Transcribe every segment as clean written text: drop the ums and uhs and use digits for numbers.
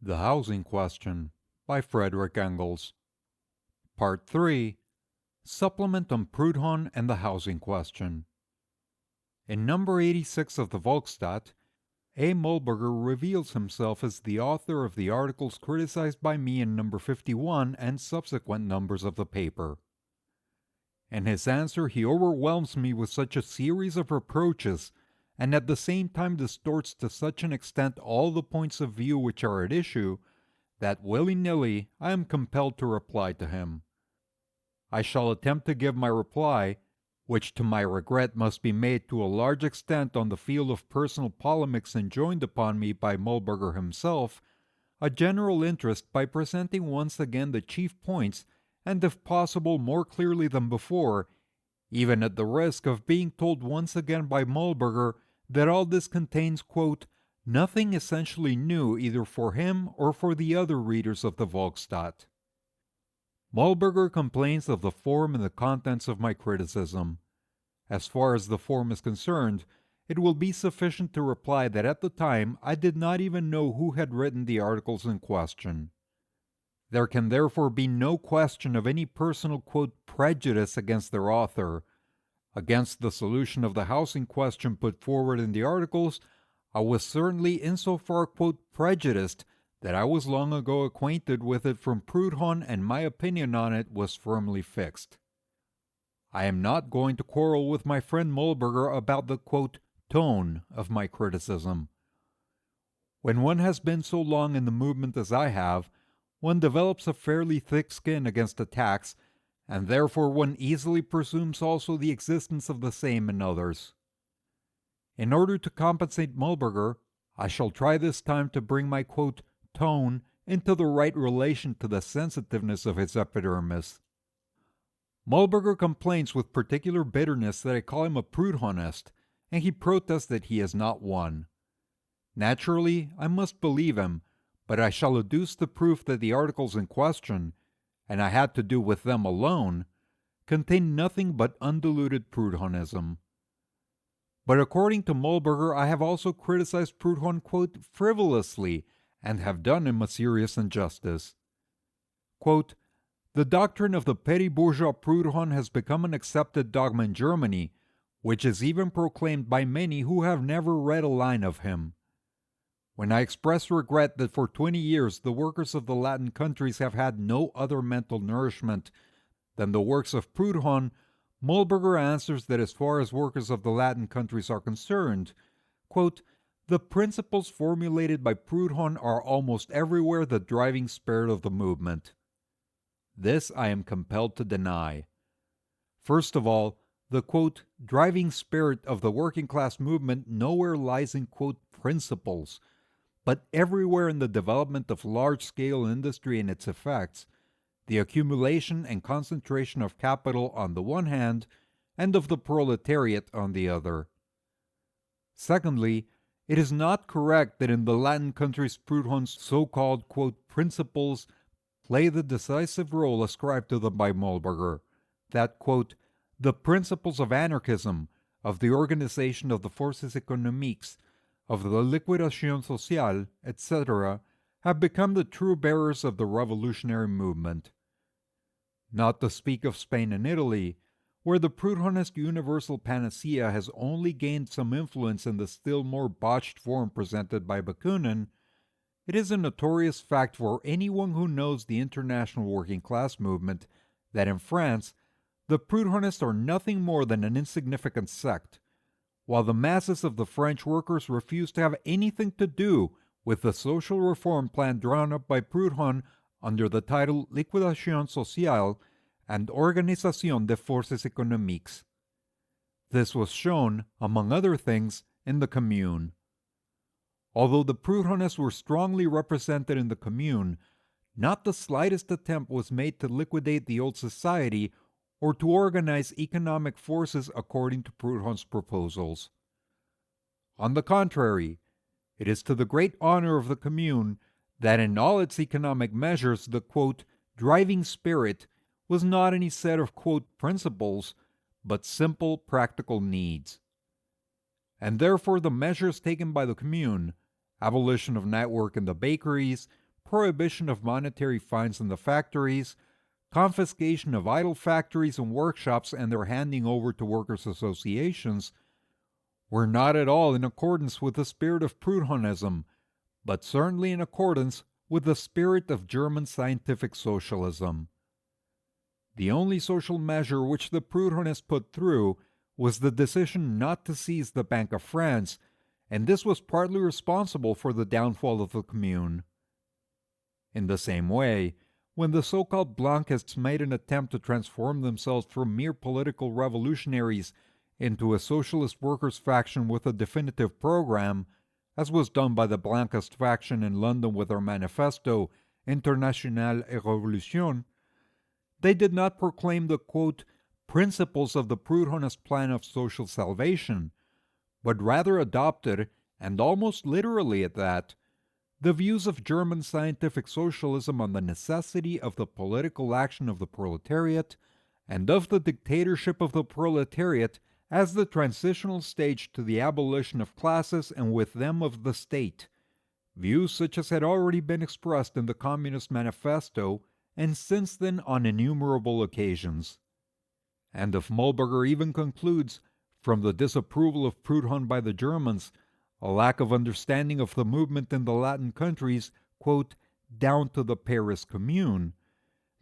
The Housing Question by Frederick Engels. Part 3. Supplement on Proudhon and the Housing Question. In number 86 of the Volksstaat, A. Mollberger reveals himself as the author of the articles criticized by me in number 51 and subsequent numbers of the paper. In his answer, he overwhelms me with such a series of reproaches, and at the same time distorts to such an extent all the points of view which are at issue, that willy-nilly I am compelled to reply to him. I shall attempt to give my reply, which to my regret must be made to a large extent on the field of personal polemics enjoined upon me by Mollberger himself, a general interest by presenting once again the chief points, and if possible more clearly than before, even at the risk of being told once again by Mollberger that all this contains, quote, nothing essentially new either for him or for the other readers of the Volksstaat. Mollberger complains of the form and the contents of my criticism. As far as the form is concerned, it will be sufficient to reply that at the time I did not even know who had written the articles in question. There can therefore be no question of any personal, quote, prejudice against their author. Against the solution of the housing question put forward in the articles, I was certainly insofar, quote, prejudiced that I was long ago acquainted with it from Proudhon and my opinion on it was firmly fixed. I am not going to quarrel with my friend Mollberger about the, quote, tone of my criticism. When one has been so long in the movement as I have, one develops a fairly thick skin against attacks, and therefore one easily presumes also the existence of the same in others. In order to compensate Mollberger, I shall try this time to bring my, quote, tone into the right relation to the sensitiveness of his epidermis. Mollberger complains with particular bitterness that I call him a Proudhonist, and he protests that he is not one. Naturally, I must believe him, but I shall adduce the proof that the articles in question, and I had to do with them alone, contain nothing but undiluted Proudhonism. But according to Mollberger, I have also criticized Proudhon, quote, frivolously, and have done him a serious injustice. Quote, the doctrine of the petit-bourgeois Proudhon has become an accepted dogma in Germany, which is even proclaimed by many who have never read a line of him. When I express regret that for 20 years the workers of the Latin countries have had no other mental nourishment than the works of Proudhon, Mollberger answers that as far as workers of the Latin countries are concerned, quote, the principles formulated by Proudhon are almost everywhere the driving spirit of the movement. This I am compelled to deny. First of all, the, quote, driving spirit of the working class movement nowhere lies in, quote, principles, but everywhere in the development of large-scale industry and its effects, the accumulation and concentration of capital on the one hand, and of the proletariat on the other. Secondly, it is not correct that in the Latin countries Proudhon's so-called, quote, principles play the decisive role ascribed to them by Mollberger, that, quote, the principles of anarchism, of the organization of the forces économiques, of the liquidation sociale, etc., have become the true bearers of the revolutionary movement. Not to speak of Spain and Italy, where the Proudhonist universal panacea has only gained some influence in the still more botched form presented by Bakunin, it is a notorious fact for anyone who knows the international working class movement that in France the Proudhonists are nothing more than an insignificant sect, while the masses of the French workers refuse to have anything to do with the social reform plan drawn up by Proudhon under the title Liquidation Sociale and Organisation des Forces Économiques. This was shown, among other things, in the Commune. Although the Proudhonists were strongly represented in the Commune, not the slightest attempt was made to liquidate the old society or to organize economic forces according to Proudhon's proposals. On the contrary, it is to the great honor of the Commune that in all its economic measures the, quote, driving spirit was not any set of, quote, principles, but simple practical needs. And therefore the measures taken by the Commune, abolition of night work in the bakeries, prohibition of monetary fines in the factories, confiscation of idle factories and workshops and their handing over to workers' associations, were not at all in accordance with the spirit of Proudhonism, but certainly in accordance with the spirit of German scientific socialism. The only social measure which the Proudhonists put through was the decision not to seize the Bank of France, and this was partly responsible for the downfall of the Commune. In the same way, when the so-called Blanquists made an attempt to transform themselves from mere political revolutionaries into a socialist workers' faction with a definitive program, as was done by the Blanquist faction in London with their manifesto Internationale et Révolution, they did not proclaim the, quote, principles of the Proudhonist plan of social salvation, but rather adopted, and almost literally at that, the views of German scientific socialism on the necessity of the political action of the proletariat and of the dictatorship of the proletariat as the transitional stage to the abolition of classes and with them of the state, views such as had already been expressed in the Communist Manifesto and since then on innumerable occasions. And if Mollberger even concludes, from the disapproval of Proudhon by the Germans, a lack of understanding of the movement in the Latin countries, quote, down to the Paris Commune,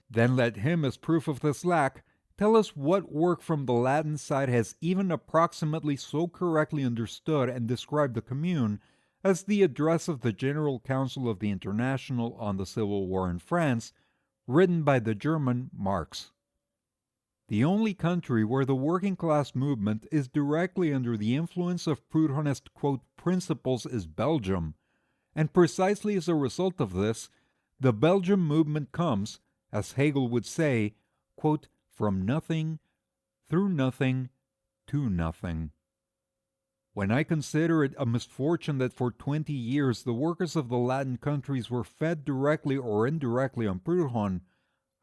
then let him, as proof of this lack, tell us what work from the Latin side has even approximately so correctly understood and described the Commune as the address of the General Council of the International on the Civil War in France, written by the German Marx. The only country where the working class movement is directly under the influence of Proudhonist, quote, principles is Belgium, and precisely as a result of this, the Belgian movement comes, as Hegel would say, quote, from nothing, through nothing, to nothing. When I consider it a misfortune that for 20 years the workers of the Latin countries were fed directly or indirectly on Proudhon,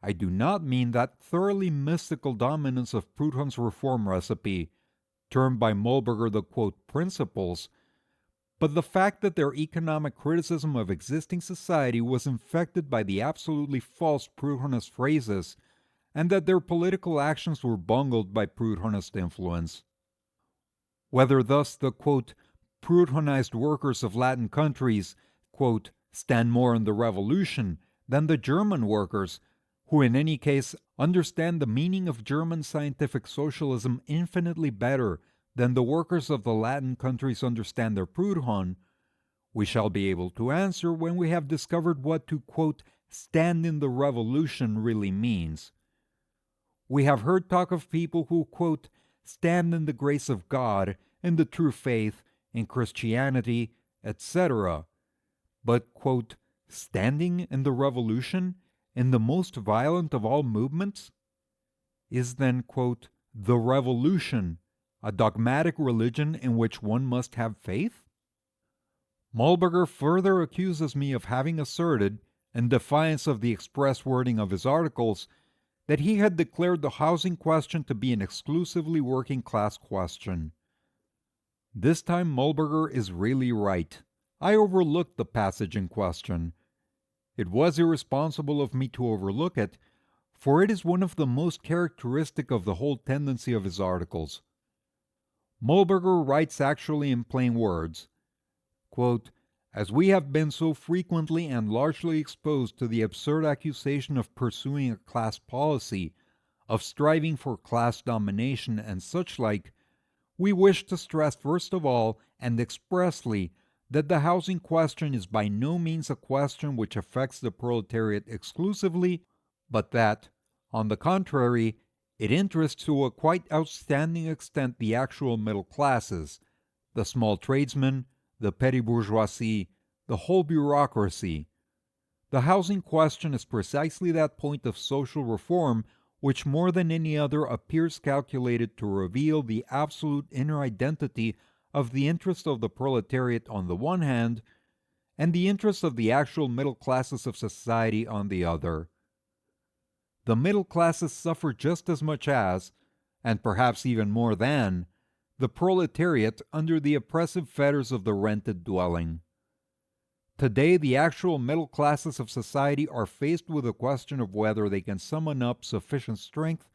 I do not mean that thoroughly mystical dominance of Proudhon's reform recipe, termed by Mollberger the, quote, principles, but the fact that their economic criticism of existing society was infected by the absolutely false Proudhonist phrases, and that their political actions were bungled by Proudhonist influence. Whether thus the, quote, Proudhonized workers of Latin countries, quote, stand more in the revolution than the German workers, who in any case understand the meaning of German scientific socialism infinitely better than the workers of the Latin countries understand their Proudhon, we shall be able to answer when we have discovered what to, quote, stand in the revolution really means. We have heard talk of people who, quote, stand in the grace of God, in the true faith, in Christianity, etc. But, quote, standing in the revolution, in the most violent of all movements? Is then, quote, the revolution a dogmatic religion in which one must have faith? Mollberger further accuses me of having asserted, in defiance of the express wording of his articles, that he had declared the housing question to be an exclusively working-class question. This time Mollberger is really right. I overlooked the passage in question. It was irresponsible of me to overlook it, for it is one of the most characteristic of the whole tendency of his articles. Mollberger writes actually in plain words, quote, as we have been so frequently and largely exposed to the absurd accusation of pursuing a class policy, of striving for class domination and such like, we wish to stress first of all and expressly that the housing question is by no means a question which affects the proletariat exclusively, but that, on the contrary, it interests to a quite outstanding extent the actual middle classes, the small tradesmen, the petit-bourgeoisie, the whole bureaucracy. The housing question is precisely that point of social reform which more than any other appears calculated to reveal the absolute inner identity of the interest of the proletariat on the one hand, and the interests of the actual middle classes of society on the other. The middle classes suffer just as much as, and perhaps even more than, the proletariat under the oppressive fetters of the rented dwelling. today the actual middle classes of society are faced with the question of whether they can summon up sufficient strength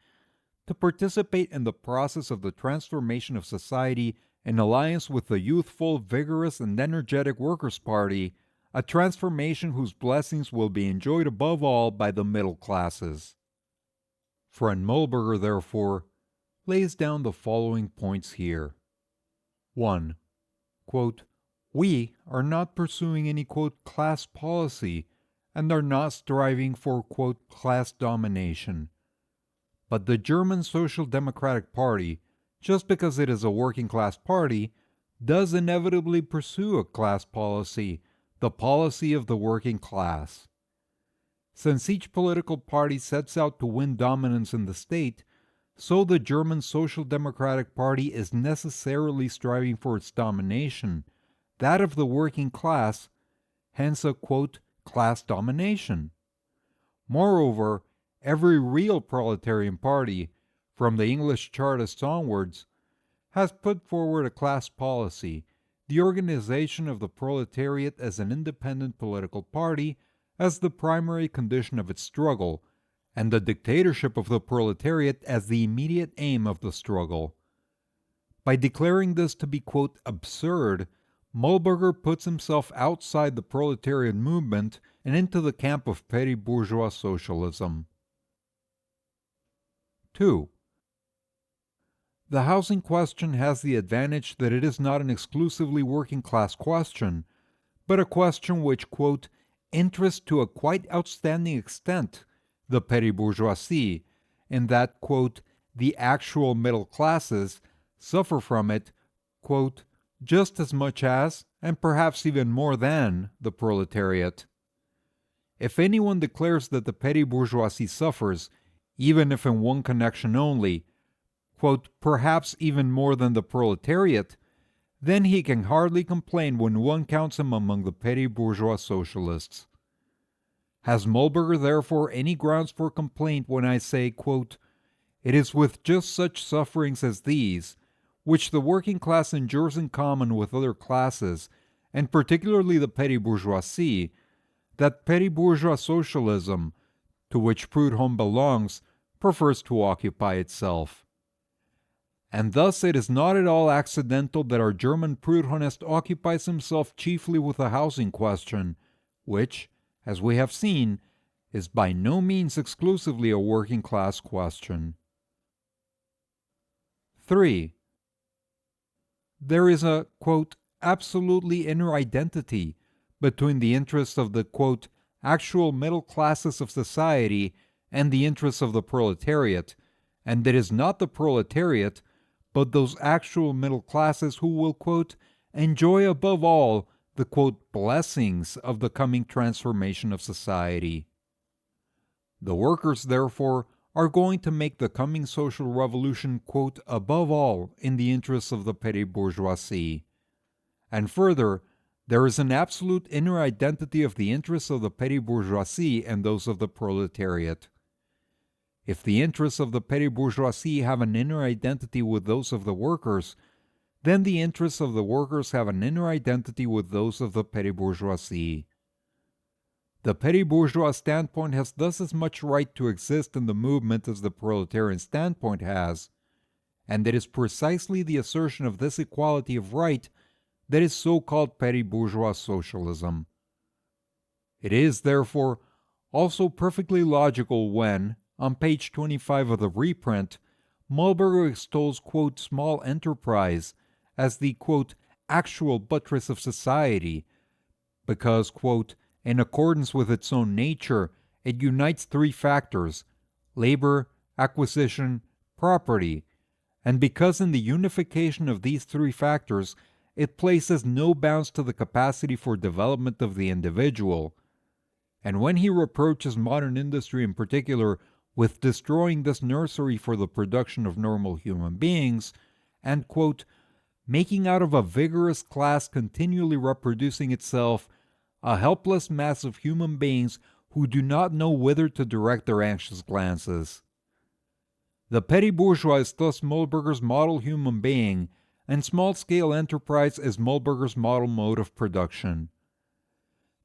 to participate in the process of the transformation of society in alliance with the youthful, vigorous, and energetic Workers' Party, a transformation whose blessings will be enjoyed above all by the middle classes. Friend Muhlberger, therefore, lays down the following points here. 1. Quote, we are not pursuing any, quote, class policy and are not striving for, quote, class domination. But the German Social Democratic Party, just because it is a working class party, does inevitably pursue a class policy, the policy of the working class. Since each political party sets out to win dominance in the state, so the German Social Democratic Party is necessarily striving for its domination, that of the working class, hence a, quote, class domination. Moreover, every real proletarian party, from the English Chartists onwards, has put forward a class policy, the organization of the proletariat as an independent political party as the primary condition of its struggle, and the dictatorship of the proletariat as the immediate aim of the struggle. By declaring this to be, quote, absurd, Muhlberger puts himself outside the proletarian movement and into the camp of petit-bourgeois socialism. 2. The housing question has the advantage that it is not an exclusively working-class question, but a question which, quote, interests to a quite outstanding extent the petty bourgeoisie, in that, quote, the actual middle classes suffer from it, quote, just as much as, and perhaps even more than, the proletariat. If anyone declares that the petty bourgeoisie suffers, even if in one connection only, quote, perhaps even more than the proletariat, then he can hardly complain when one counts him among the petty bourgeois socialists. Has Muhlberger therefore any grounds for complaint when I say, quote, it is with just such sufferings as these, which the working class endures in common with other classes, and particularly the petty bourgeoisie, that petty bourgeois socialism, to which Proudhon belongs, prefers to occupy itself. And thus it is not at all accidental that our German Proudhonist occupies himself chiefly with the housing question, which, as we have seen, is by no means exclusively a working class question. 3. There is a, quote, absolutely inner identity between the interests of the, quote, actual middle classes of society and the interests of the proletariat, and it is not the proletariat, but those actual middle classes who will, quote, enjoy above all the, quote, blessings of the coming transformation of society. The workers, therefore, are going to make the coming social revolution, quote, above all in the interests of the petty bourgeoisie. And further, there is an absolute inner identity of the interests of the petty bourgeoisie and those of the proletariat. If the interests of the petty bourgeoisie have an inner identity with those of the workers, then the interests of the workers have an inner identity with those of the petty bourgeoisie. The petty bourgeois standpoint has thus as much right to exist in the movement as the proletarian standpoint has, and it is precisely the assertion of this equality of right that is so-called petty bourgeois socialism. It is, therefore, also perfectly logical when, on page 25 of the reprint, Muhlberger extols, quote, small enterprise as the, quote, actual buttress of society, because, quote, in accordance with its own nature, it unites three factors, labor, acquisition, property, and because in the unification of these three factors, it places no bounds to the capacity for development of the individual. And when he reproaches modern industry in particular with destroying this nursery for the production of normal human beings, and, quote, making out of a vigorous class continually reproducing itself a helpless mass of human beings who do not know whither to direct their anxious glances. The petty bourgeois is thus Muhlberger's model human being, and small-scale enterprise is Muhlberger's model mode of production.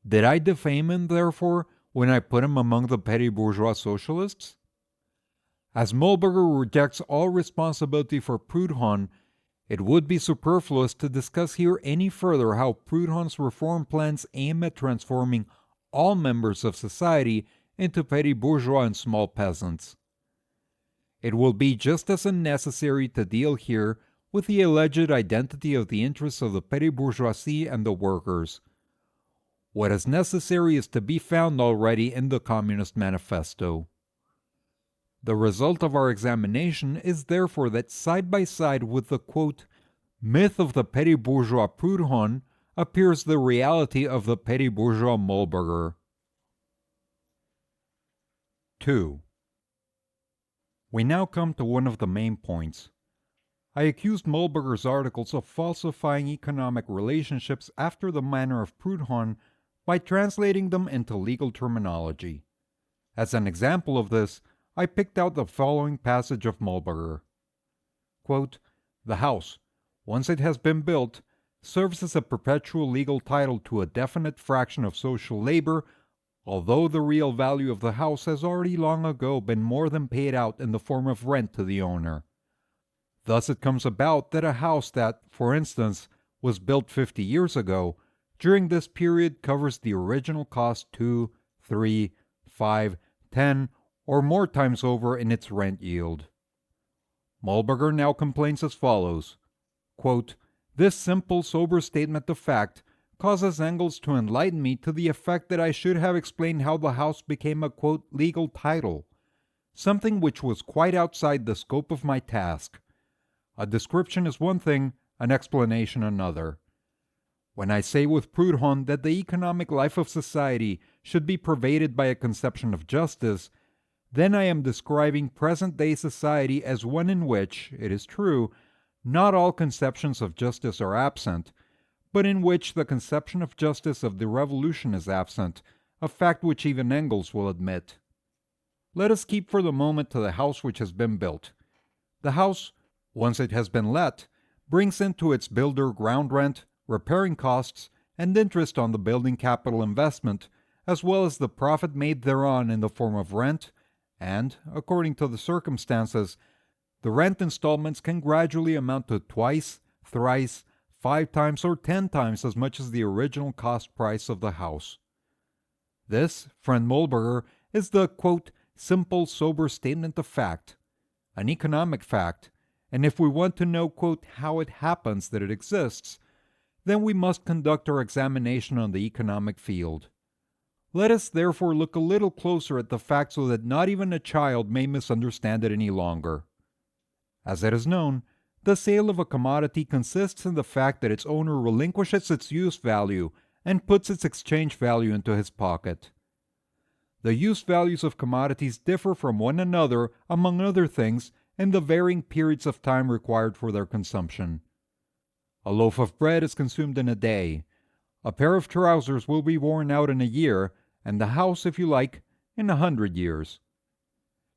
Did I defame him, therefore, when I put him among the petty bourgeois socialists? As Mollberger rejects all responsibility for Proudhon, it would be superfluous to discuss here any further how Proudhon's reform plans aim at transforming all members of society into petty bourgeois and small peasants. It will be just as unnecessary to deal here with the alleged identity of the interests of the petty bourgeoisie and the workers. What is necessary is to be found already in the Communist Manifesto. The result of our examination is therefore that side by side with the quote, myth of the petty bourgeois Proudhon appears the reality of the petty bourgeois Mollberger. 2. We now come to one of the main points. I accused Mollberger's articles of falsifying economic relationships after the manner of Proudhon by translating them into legal terminology. As an example of this, I picked out the following passage of Mollberger. Quote, the house, once it has been built, serves as a perpetual legal title to a definite fraction of social labor, although the real value of the house has already long ago been more than paid out in the form of rent to the owner. Thus it comes about that a house that, for instance, was built 50 years ago, during this period covers the original cost 2, 3, 5, 10, or more times over in its rent yield. Mollberger now complains as follows, quote, this simple, sober statement of fact causes Engels to enlighten me to the effect that I should have explained how the house became a, quote, legal title, something which was quite outside the scope of my task. A description is one thing, an explanation another. When I say with Proudhon that the economic life of society should be pervaded by a conception of justice, then I am describing present-day society as one in which, it is true, not all conceptions of justice are absent, but in which the conception of justice of the revolution is absent, a fact which even Engels will admit. Let us keep for the moment to the house which has been built. The house, once it has been let, brings into its builder ground rent, repairing costs, and interest on the building capital investment, as well as the profit made thereon in the form of rent, and, according to the circumstances, the rent installments can gradually amount to twice, thrice, 5 times, or 10 times as much as the original cost price of the house. This, friend Mollberger, is the, quote, simple, sober statement of fact, an economic fact, and if we want to know, quote, how it happens that it exists, then we must conduct our examination on the economic field. Let us therefore look a little closer at the fact so that not even a child may misunderstand it any longer. As it is known, the sale of a commodity consists in the fact that its owner relinquishes its use value and puts its exchange value into his pocket. The use values of commodities differ from one another, among other things, in the varying periods of time required for their consumption. A loaf of bread is consumed in a day. A pair of trousers will be worn out in a year, and the house, if you like, in 100 years.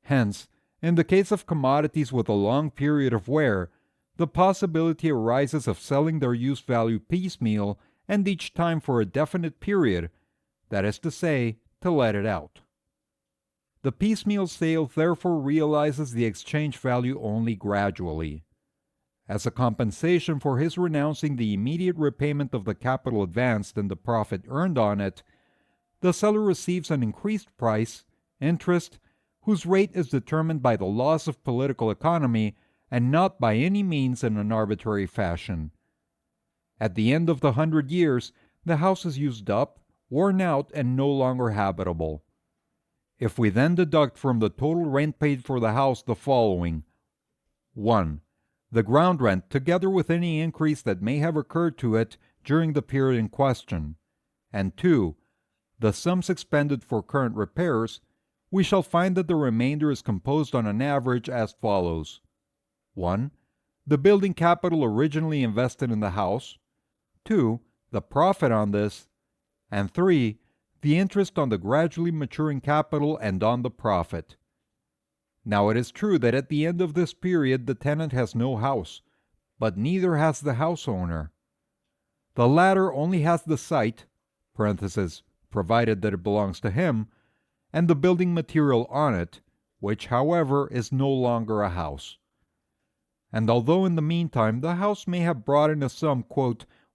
Hence, in the case of commodities with a long period of wear, the possibility arises of selling their use value piecemeal and each time for a definite period, that is to say, to let it out. The piecemeal sale therefore realizes the exchange value only gradually. As a compensation for his renouncing the immediate repayment of the capital advanced and the profit earned on it, the seller receives an increased price, interest, whose rate is determined by the laws of political economy and not by any means in an arbitrary fashion. At the end of the 100 years, the house is used up, worn out, and no longer habitable. If we then deduct from the total rent paid for the house the following: 1. The ground rent, together with any increase that may have occurred to it during the period in question, and 2. The sums expended for current repairs, we shall find that the remainder is composed on an average as follows: 1. The building capital originally invested in the house, 2. The profit on this, and 3. The interest on the gradually maturing capital and on the profit. Now it is true that at the end of this period the tenant has no house, but neither has the house owner. The latter only has the site provided that it belongs to him, and the building material on it, which, however, is no longer a house. And although in the meantime the house may have brought in a sum,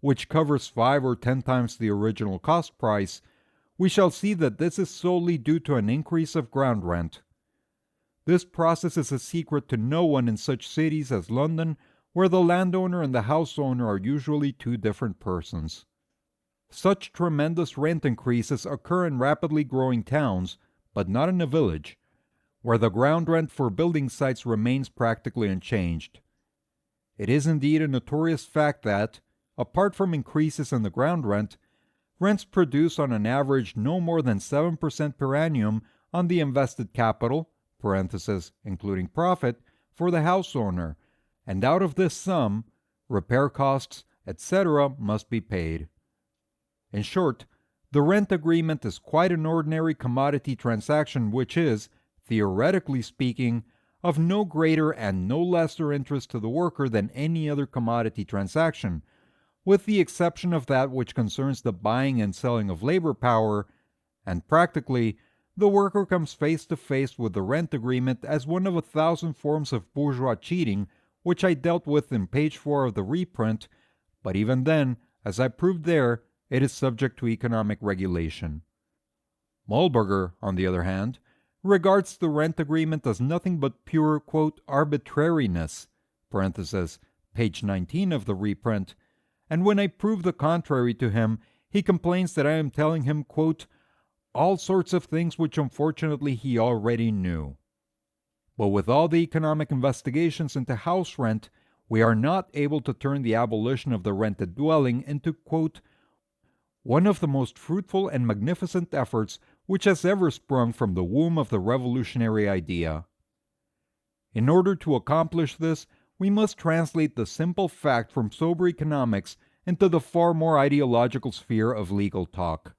which covers 5 or 10 times the original cost price, we shall see that this is solely due to an increase of ground rent. This process is a secret to no one in such cities as London, where the landowner and the house owner are usually two different persons. Such tremendous rent increases occur in rapidly growing towns, but not in a village, where the ground rent for building sites remains practically unchanged. It is indeed a notorious fact that, apart from increases in the ground rent, rents produce on an average no more than 7% per annum on the invested capital, including profit, for the house owner, and out of this sum, repair costs, etc. must be paid. In short, the rent agreement is quite an ordinary commodity transaction which is, theoretically speaking, of no greater and no lesser interest to the worker than any other commodity transaction, with the exception of that which concerns the buying and selling of labor power, and practically, the worker comes face to face with the rent agreement as one of 1,000 forms of bourgeois cheating which I dealt with in page 4 of the reprint, but even then, as I proved there, it is subject to economic regulation. Mollberger, on the other hand, regards the rent agreement as nothing but pure, arbitrariness, page 19 of the reprint, and when I prove the contrary to him, he complains that I am telling him, all sorts of things which unfortunately he already knew. But with all the economic investigations into house rent, we are not able to turn the abolition of the rented dwelling into, one of the most fruitful and magnificent efforts which has ever sprung from the womb of the revolutionary idea. In order to accomplish this, we must translate the simple fact from sober economics into the far more ideological sphere of legal talk.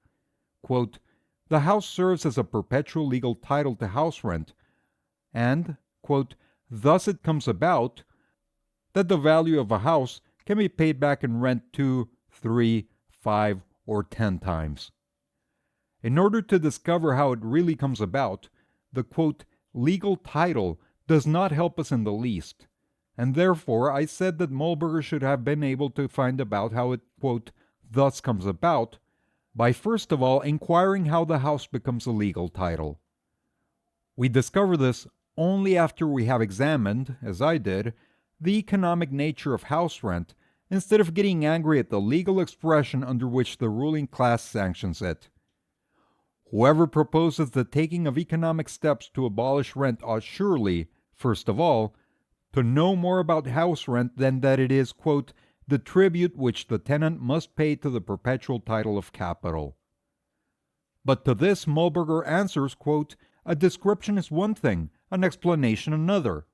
The house serves as a perpetual legal title to house rent, and, thus it comes about that the value of a house can be paid back in rent 2, 3, 5, or 10 times. In order to discover how it really comes about, the legal title does not help us in the least, and therefore I said that Mollberger should have been able to find about how it thus comes about by first of all inquiring how the house becomes a legal title. We discover this only after we have examined, as I did, the economic nature of house rent, instead of getting angry at the legal expression under which the ruling class sanctions it. Whoever proposes the taking of economic steps to abolish rent ought surely, first of all, to know more about house rent than that it is, the tribute which the tenant must pay to the perpetual title of capital. But to this Mollberger answers, a description is one thing, an explanation another.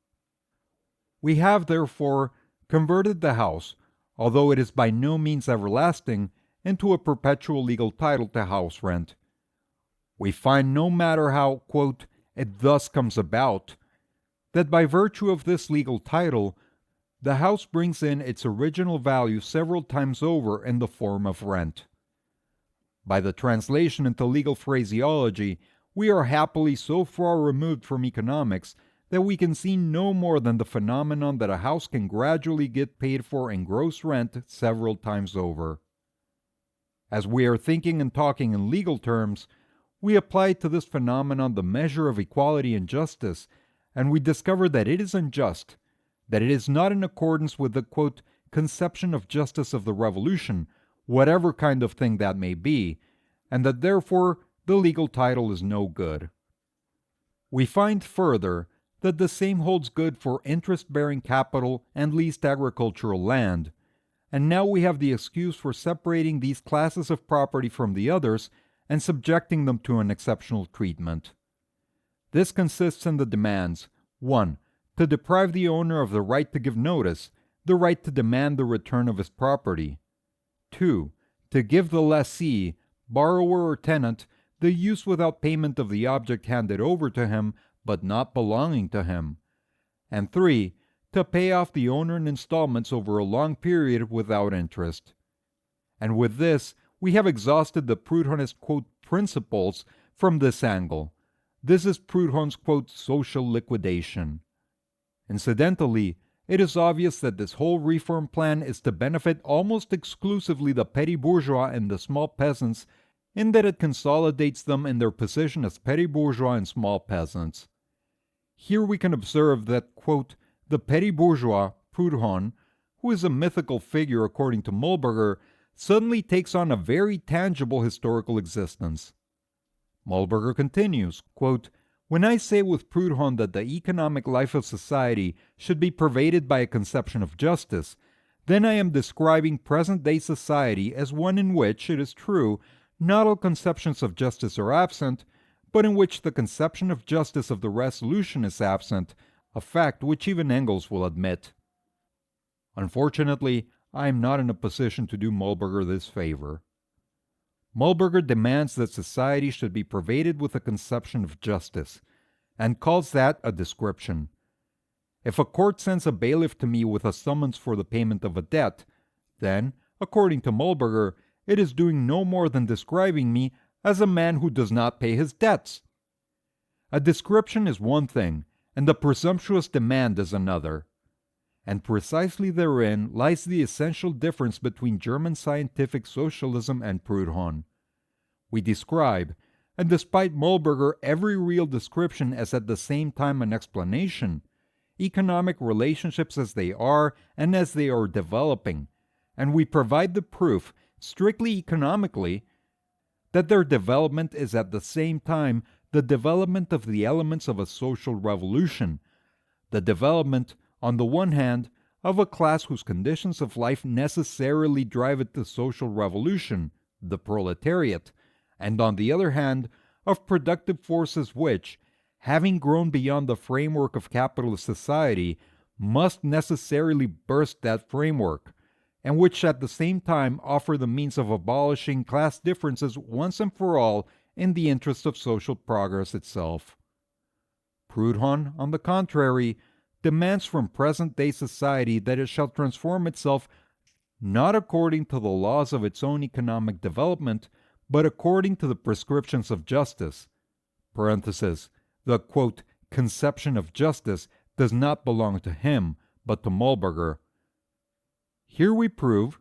We have, therefore, converted the house, although it is by no means everlasting, into a perpetual legal title to house rent. We find no matter how, it thus comes about, that by virtue of this legal title, the house brings in its original value several times over in the form of rent. By the translation into legal phraseology, we are happily so far removed from economics that we can see no more than the phenomenon that a house can gradually get paid for in gross rent several times over. As we are thinking and talking in legal terms, we apply to this phenomenon the measure of equality and justice, and we discover that it is unjust, that it is not in accordance with the conception of justice of the revolution, whatever kind of thing that may be, and that therefore the legal title is no good. We find further that the same holds good for interest-bearing capital and leased agricultural land, and now we have the excuse for separating these classes of property from the others and subjecting them to an exceptional treatment. This consists in the demands: 1. To deprive the owner of the right to give notice, the right to demand the return of his property. 2. To give the lessee, borrower or tenant, the use without payment of the object handed over to him, but not belonging to him. And 3. To pay off the owner in installments over a long period without interest. And with this, we have exhausted the Proudhonist, quote, principles from this angle. This is Proudhon's, quote, social liquidation. Incidentally, it is obvious that this whole reform plan is to benefit almost exclusively the petty bourgeois and the small peasants, in that it consolidates them in their position as petty bourgeois and small peasants. Here we can observe that, quote, the petty bourgeois, Proudhon, who is a mythical figure according to Mühlberger, suddenly takes on a very tangible historical existence. Mühlberger continues, quote, when I say with Proudhon that the economic life of society should be pervaded by a conception of justice, then I am describing present-day society as one in which, it is true, not all conceptions of justice are absent, but in which the conception of justice of the resolution is absent, a fact which even Engels will admit. Unfortunately, I am not in a position to do Mühlberger this favor. Mühlberger demands that society should be pervaded with a conception of justice, and calls that a description. If a court sends a bailiff to me with a summons for the payment of a debt, then, according to Mühlberger, it is doing no more than describing me as a man who does not pay his debts. A description is one thing, and the presumptuous demand is another. And precisely therein lies the essential difference between German scientific socialism and Proudhon. We describe, and despite Mühlberger every real description as at the same time an explanation, economic relationships as they are and as they are developing, and we provide the proof, strictly economically, that their development is at the same time the development of the elements of a social revolution, the development, on the one hand, of a class whose conditions of life necessarily drive it to social revolution, the proletariat, and on the other hand, of productive forces which, having grown beyond the framework of capitalist society, must necessarily burst that framework, and which at the same time offer the means of abolishing class differences once and for all in the interest of social progress itself. Proudhon, on the contrary, demands from present-day society that it shall transform itself not according to the laws of its own economic development, but according to the prescriptions of justice. The, quote, conception of justice does not belong to him, but to Mühlberger. Here we prove,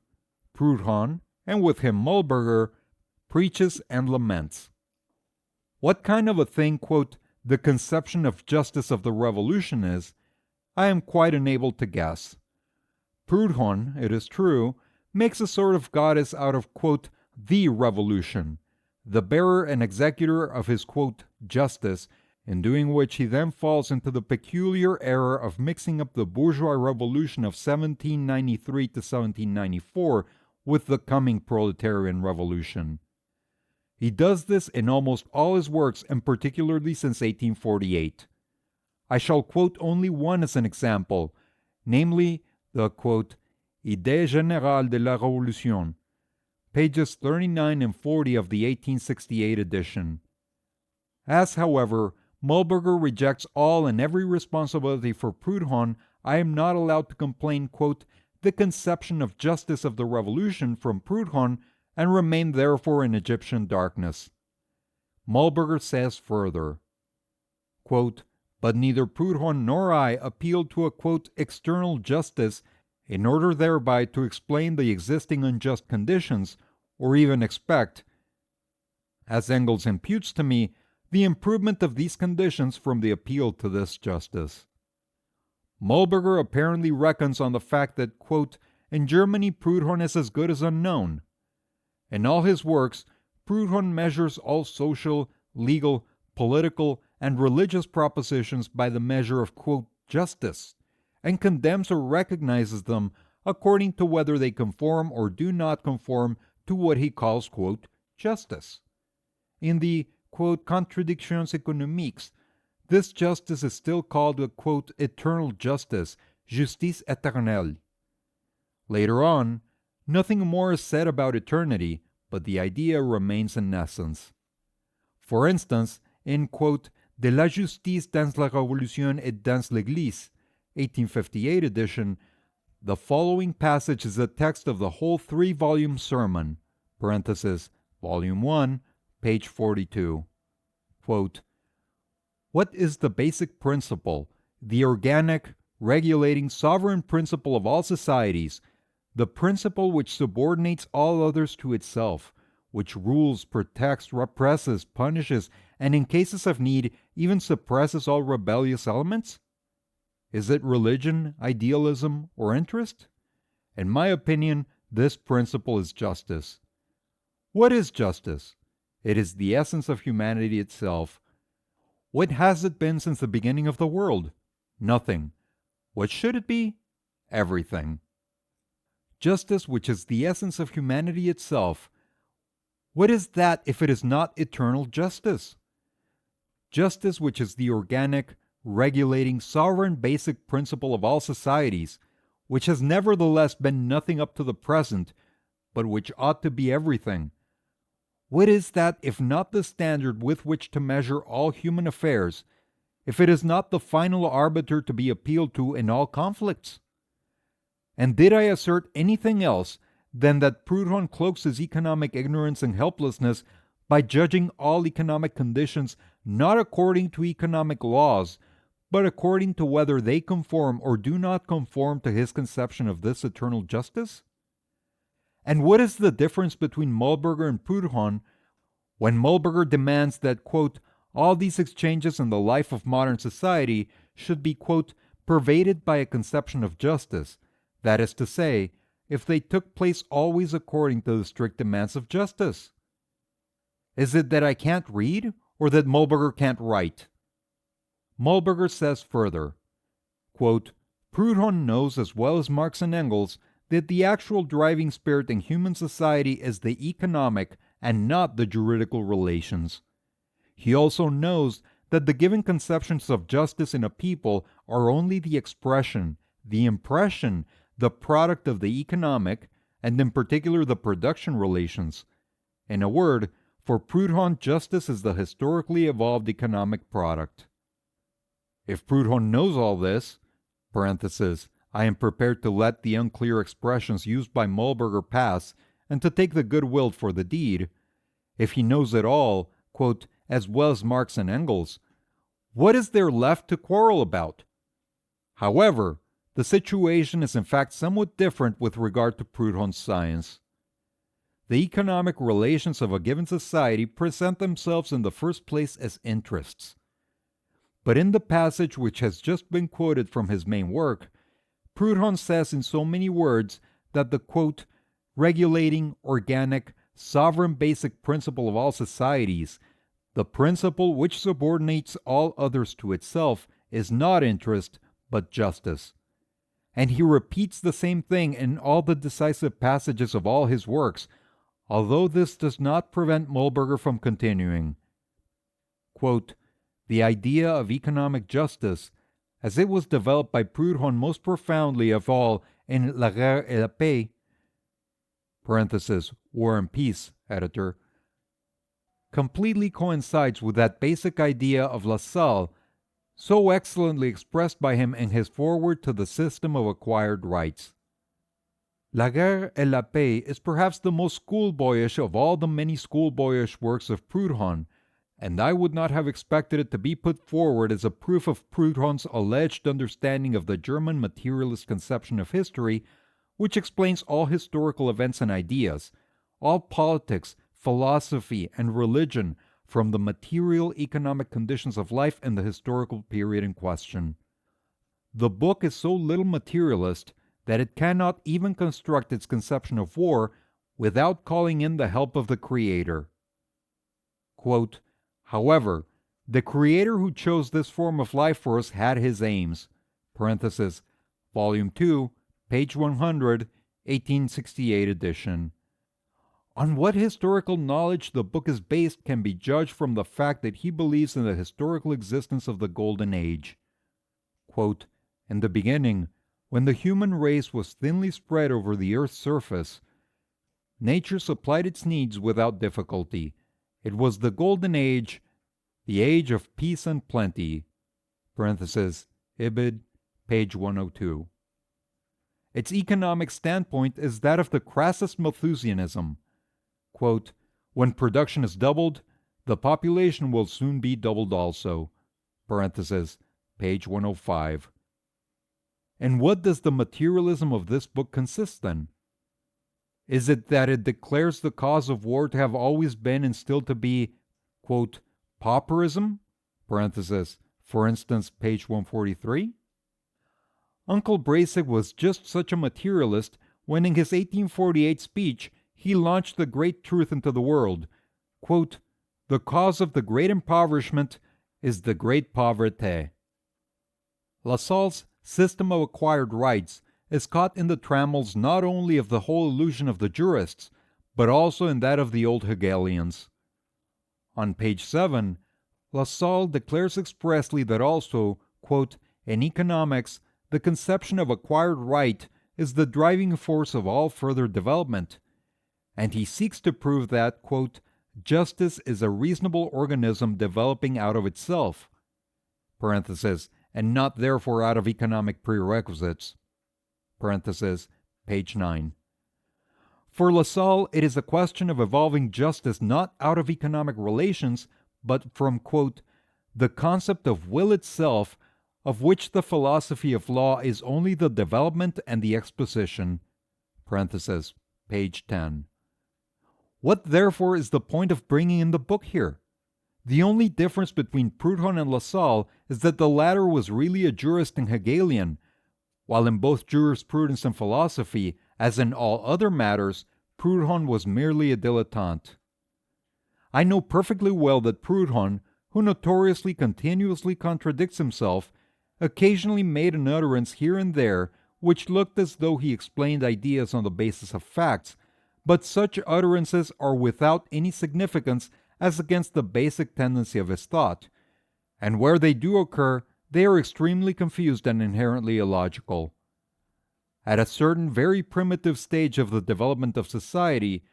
Proudhon, and with him Mühlberger, preaches and laments. What kind of a thing, quote, the conception of justice of the revolution is, I am quite unable to guess. Proudhon, it is true, makes a sort of goddess out of, quote, the revolution, the bearer and executor of his, quote, justice, in doing which he then falls into the peculiar error of mixing up the bourgeois revolution of 1793 to 1794 with the coming proletarian revolution. He does this in almost all his works, and particularly since 1848. I shall quote only one as an example, namely the, quote, Idée générale de la Révolution, pages 39 and 40 of the 1868 edition. As, however, Mühlberger rejects all and every responsibility for Proudhon, I am not allowed to complain, quote, the conception of justice of the revolution from Proudhon, and remain therefore in Egyptian darkness. Mühlberger says further, quote, but neither Proudhon nor I appealed to a, quote, external justice in order thereby to explain the existing unjust conditions, or even expect, as Engels imputes to me, the improvement of these conditions from the appeal to this justice. Mühlberger apparently reckons on the fact that, quote, in Germany Proudhon is as good as unknown. In all his works, Proudhon measures all social, legal, political, and religious propositions by the measure of, quote, justice, and condemns or recognizes them according to whether they conform or do not conform to what he calls, quote, justice. In the, quote, Contradictions économiques, this justice is still called a, quote, eternal justice, justice éternelle. Later on, nothing more is said about eternity, but the idea remains in essence. For instance, in, quote, De la justice dans la Révolution et dans l'Église, 1858 edition, the following passage is a text of the whole 3-volume sermon, parenthesis, Volume 1, page 42. Quote, what is the basic principle, the organic, regulating, sovereign principle of all societies, the principle which subordinates all others to itself, which rules, protects, represses, punishes, and in cases of need even suppresses all rebellious elements? Is it religion, idealism, or interest? In my opinion, this principle is justice. What is justice? It is the essence of humanity itself. What has it been since the beginning of the world? Nothing. What should it be? Everything. Justice, which is the essence of humanity itself, what is that if it is not eternal justice? Justice, which is the organic, regulating, sovereign basic principle of all societies, which has nevertheless been nothing up to the present, but which ought to be everything. What is that if not the standard with which to measure all human affairs, if it is not the final arbiter to be appealed to in all conflicts? And did I assert anything else than that Proudhon cloaks his economic ignorance and helplessness by judging all economic conditions not according to economic laws, but according to whether they conform or do not conform to his conception of this eternal justice? And what is the difference between Mühlberger and Proudhon when Mühlberger demands that, quote, all these exchanges in the life of modern society should be, quote, pervaded by a conception of justice, that is to say, if they took place always according to the strict demands of justice? Is it that I can't read, or that Mühlberger can't write? Mühlberger says further, quote, Proudhon knows as well as Marx and Engels that the actual driving spirit in human society is the economic and not the juridical relations. He also knows that the given conceptions of justice in a people are only the expression, the impression, the product of the economic, and in particular the production relations. In a word, for Proudhon, justice is the historically evolved economic product. If Proudhon knows all this, parenthesis, I am prepared to let the unclear expressions used by Mühlberger pass and to take the good will for the deed. If he knows it all, quote, as well as Marx and Engels, what is there left to quarrel about? However, the situation is in fact somewhat different with regard to Proudhon's science. The economic relations of a given society present themselves in the first place as interests. But in the passage which has just been quoted from his main work, Proudhon says in so many words that the, quote, regulating, organic, sovereign basic principle of all societies, the principle which subordinates all others to itself, is not interest, but justice. And he repeats the same thing in all the decisive passages of all his works, although this does not prevent Mühlberger from continuing. Quote, the idea of economic justice, as it was developed by Proudhon most profoundly of all in La Guerre et la Paix, parenthesis, War and Peace, editor, completely coincides with that basic idea of Lasalle, so excellently expressed by him in his foreword to the system of acquired rights. La Guerre et la Paix is perhaps the most schoolboyish of all the many schoolboyish works of Proudhon, and I would not have expected it to be put forward as a proof of Proudhon's alleged understanding of the German materialist conception of history, which explains all historical events and ideas, all politics, philosophy, and religion from the material economic conditions of life in the historical period in question. The book is so little materialist that it cannot even construct its conception of war without calling in the help of the Creator. Quote, however, the Creator who chose this form of life for us had his aims. Parenthesis, Volume 2, page 100, 1868 edition. On what historical knowledge the book is based can be judged from the fact that he believes in the historical existence of the Golden Age. Quote, in the beginning, when the human race was thinly spread over the earth's surface, nature supplied its needs without difficulty. It was the Golden Age, the age of peace and plenty. Parenthesis, Ibid, page 102. Its economic standpoint is that of the crassest Malthusianism. quote, when production is doubled, the population will soon be doubled also. Parenthesis, page 105. And what does the materialism of this book consist in? Is it that it declares the cause of war to have always been and still to be, quote, pauperism? Parenthesis, for instance, page 143? Uncle Brasig was just such a materialist when in his 1848 speech he launched the great truth into the world. Quote, the cause of the great impoverishment is the great pauvreté. Lasalle's system of acquired rights is caught in the trammels not only of the whole illusion of the jurists, but also in that of the old Hegelians. On page 7, Lasalle declares expressly that also, quote, in economics, the conception of acquired right is the driving force of all further development, and he seeks to prove that, quote, justice is a reasonable organism developing out of itself, parenthesis, and not therefore out of economic prerequisites, parenthesis, page 9. For Lasalle, it is a question of evolving justice not out of economic relations, but from, quote, the concept of will itself, of which the philosophy of law is only the development and the exposition, parenthesis, page 10. What therefore is the point of bringing in the book here? The only difference between Proudhon and Lasalle is that the latter was really a jurist and Hegelian, while in both jurisprudence and philosophy, as in all other matters, Proudhon was merely a dilettante. I know perfectly well that Proudhon, who notoriously continuously contradicts himself, occasionally made an utterance here and there which looked as though he explained ideas on the basis of facts, but such utterances are without any significance as against the basic tendency of his thought, and where they do occur, they are extremely confused and inherently illogical. At a certain very primitive stage of the development of society,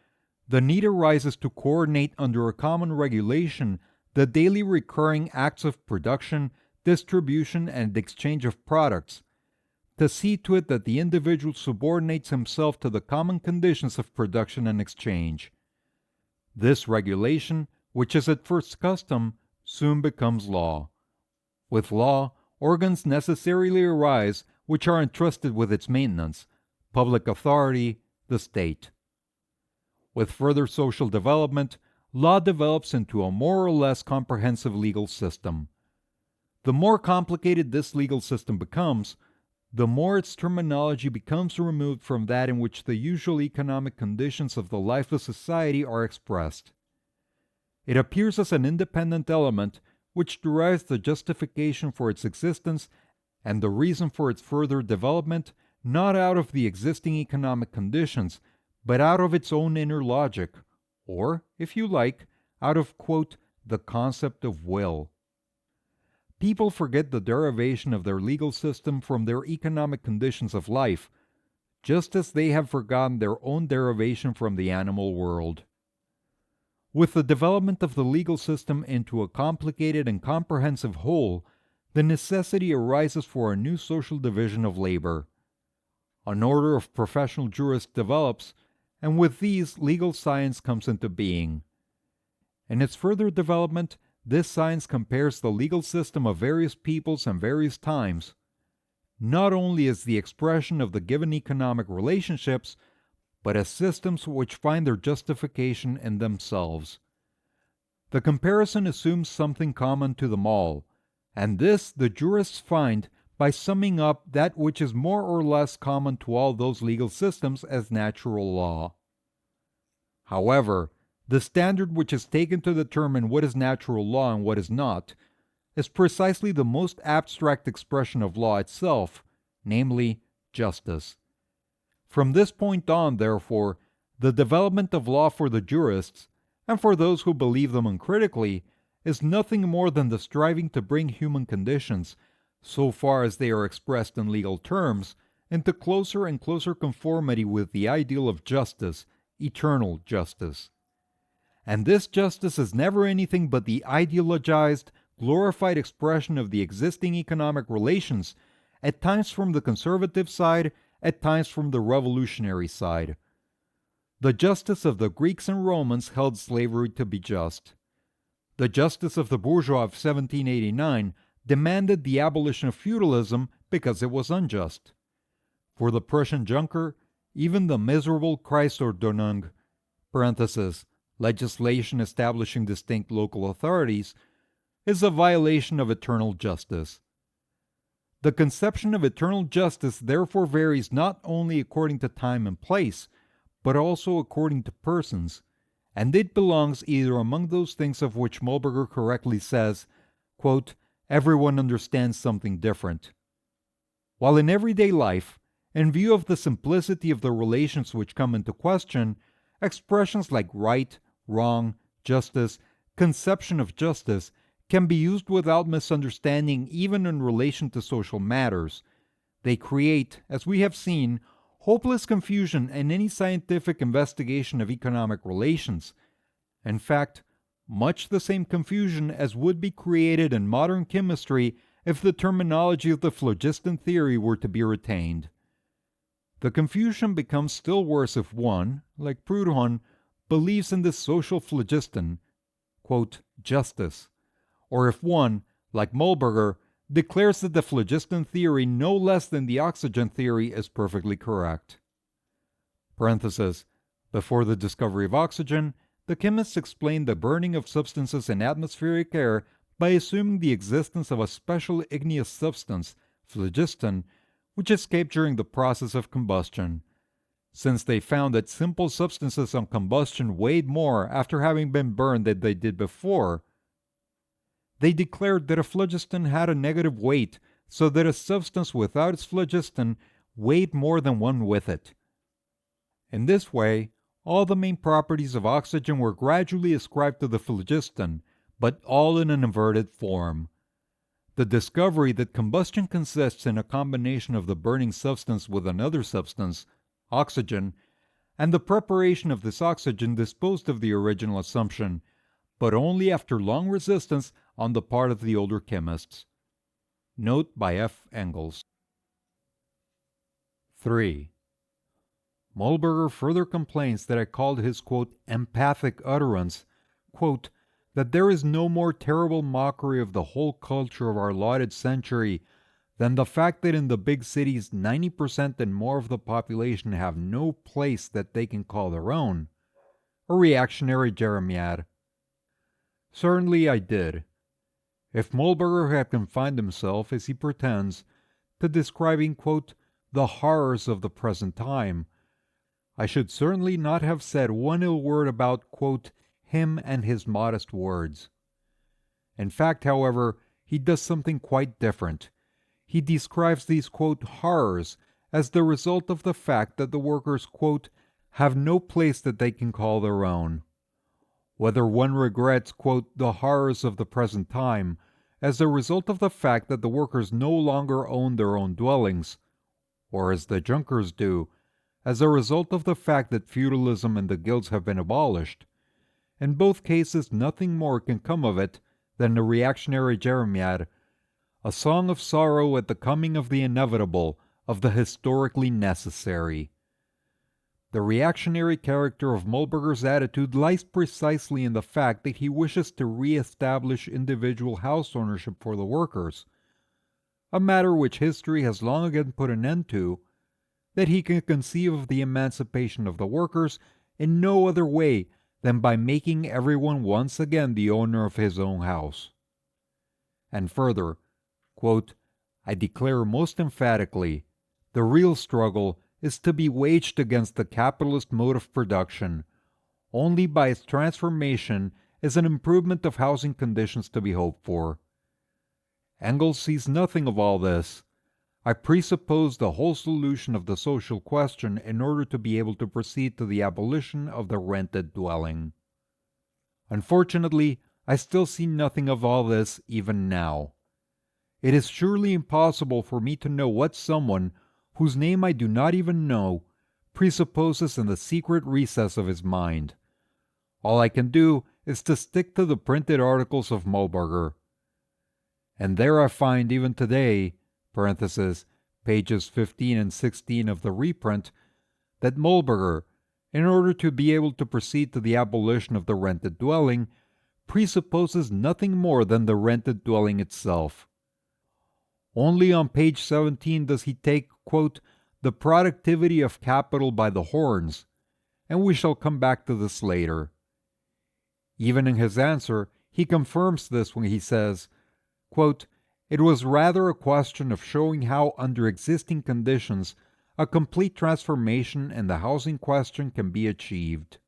the need arises to coordinate under a common regulation the daily recurring acts of production, distribution, and exchange of products, to see to it that the individual subordinates himself to the common conditions of production and exchange. This regulation, which is at first custom, soon becomes law. With law, organs necessarily arise which are entrusted with its maintenance, public authority, the state. With further social development, law develops into a more or less comprehensive legal system. The more complicated this legal system becomes, the more its terminology becomes removed from that in which the usual economic conditions of the life of society are expressed. It appears as an independent element which derives the justification for its existence and the reason for its further development not out of the existing economic conditions, but out of its own inner logic, or, if you like, out of, quote, the concept of will. People forget the derivation of their legal system from their economic conditions of life, just as they have forgotten their own derivation from the animal world. With the development of the legal system into a complicated and comprehensive whole, the necessity arises for a new social division of labor. An order of professional jurists develops, and with these legal science comes into being. In its further development, this science compares the legal system of various peoples and various times, not only as the expression of the given economic relationships, but as systems which find their justification in themselves. The comparison assumes something common to them all, and this the jurists find by summing up that which is more or less common to all those legal systems as natural law. However, the standard which is taken to determine what is natural law and what is not is precisely the most abstract expression of law itself, namely, justice. From this point on, therefore, the development of law for the jurists, and for those who believe them uncritically, is nothing more than the striving to bring human conditions, so far as they are expressed in legal terms, into closer and closer conformity with the ideal of justice, eternal justice. And this justice is never anything but the ideologized, glorified expression of the existing economic relations, at times from the conservative side, at times from the revolutionary side. The justice of the Greeks and Romans held slavery to be just. The justice of the bourgeois of 1789 demanded the abolition of feudalism because it was unjust. For the Prussian Junker, even the miserable Kreisordnung (parenthesis, legislation establishing distinct local authorities) is a violation of eternal justice. The conception of eternal justice therefore varies not only according to time and place, but also according to persons, and it belongs either among those things of which Mollberger correctly says, quote, everyone understands something different. While in everyday life, in view of the simplicity of the relations which come into question, expressions like right, wrong, justice, conception of justice can be used without misunderstanding even in relation to social matters. They create, as we have seen, hopeless confusion in any scientific investigation of economic relations. In fact, much the same confusion as would be created in modern chemistry if the terminology of the phlogiston theory were to be retained. The confusion becomes still worse if one, like Proudhon, believes in the social phlogiston, quote, justice, or if one, like Mollberger, declares that the phlogiston theory no less than the oxygen theory is perfectly correct. Parenthesis, before the discovery of oxygen, the chemists explained the burning of substances in atmospheric air by assuming the existence of a special igneous substance, phlogiston, which escaped during the process of combustion. Since they found that simple substances on combustion weighed more after having been burned than they did before, they declared that a phlogiston had a negative weight, so that a substance without its phlogiston weighed more than one with it. In this way, all the main properties of oxygen were gradually ascribed to the phlogiston, but all in an inverted form. The discovery that combustion consists in a combination of the burning substance with another substance, oxygen, and the preparation of this oxygen disposed of the original assumption, but only after long resistance on the part of the older chemists. Note by F. Engels. 3. Mollberger further complains that I called his, quote, empathic utterance, quote, that there is no more terrible mockery of the whole culture of our lauded century than the fact that in the big cities 90% and more of the population have no place that they can call their own. A reactionary jeremiad. Certainly I did. If Mollberger had confined himself, as he pretends, to describing, quote, the horrors of the present time, I should certainly not have said one ill word about, quote, him and his modest words. In fact, however, he does something quite different. He describes these, quote, horrors as the result of the fact that the workers, quote, have no place that they can call their own. Whether one regrets, quote, the horrors of the present time as a result of the fact that the workers no longer own their own dwellings, or as the Junkers do, as a result of the fact that feudalism and the guilds have been abolished, in both cases nothing more can come of it than a reactionary jeremiad, a song of sorrow at the coming of the inevitable, of the historically necessary. The reactionary character of Mollberger's attitude lies precisely in the fact that he wishes to re-establish individual house ownership for the workers, a matter which history has long again put an end to, that he can conceive of the emancipation of the workers in no other way than by making everyone once again the owner of his own house. And further, quote, I declare most emphatically, the real struggle is to be waged against the capitalist mode of production. Only by its transformation is an improvement of housing conditions to be hoped for. Engels sees nothing of all this. I presuppose the whole solution of the social question in order to be able to proceed to the abolition of the rented dwelling. Unfortunately, I still see nothing of all this even now. It is surely impossible for me to know what someone, whose name I do not even know, presupposes in the secret recess of his mind. All I can do is to stick to the printed articles of Mollberger. And there I find even today, parenthesis, pages 15 and 16 of the reprint, that Mollberger, in order to be able to proceed to the abolition of the rented dwelling, presupposes nothing more than the rented dwelling itself. Only on page 17 does he take, quote, the productivity of capital by the horns, and we shall come back to this later. Even in his answer, he confirms this when he says, quote, it was rather a question of showing how under existing conditions a complete transformation in the housing question can be achieved.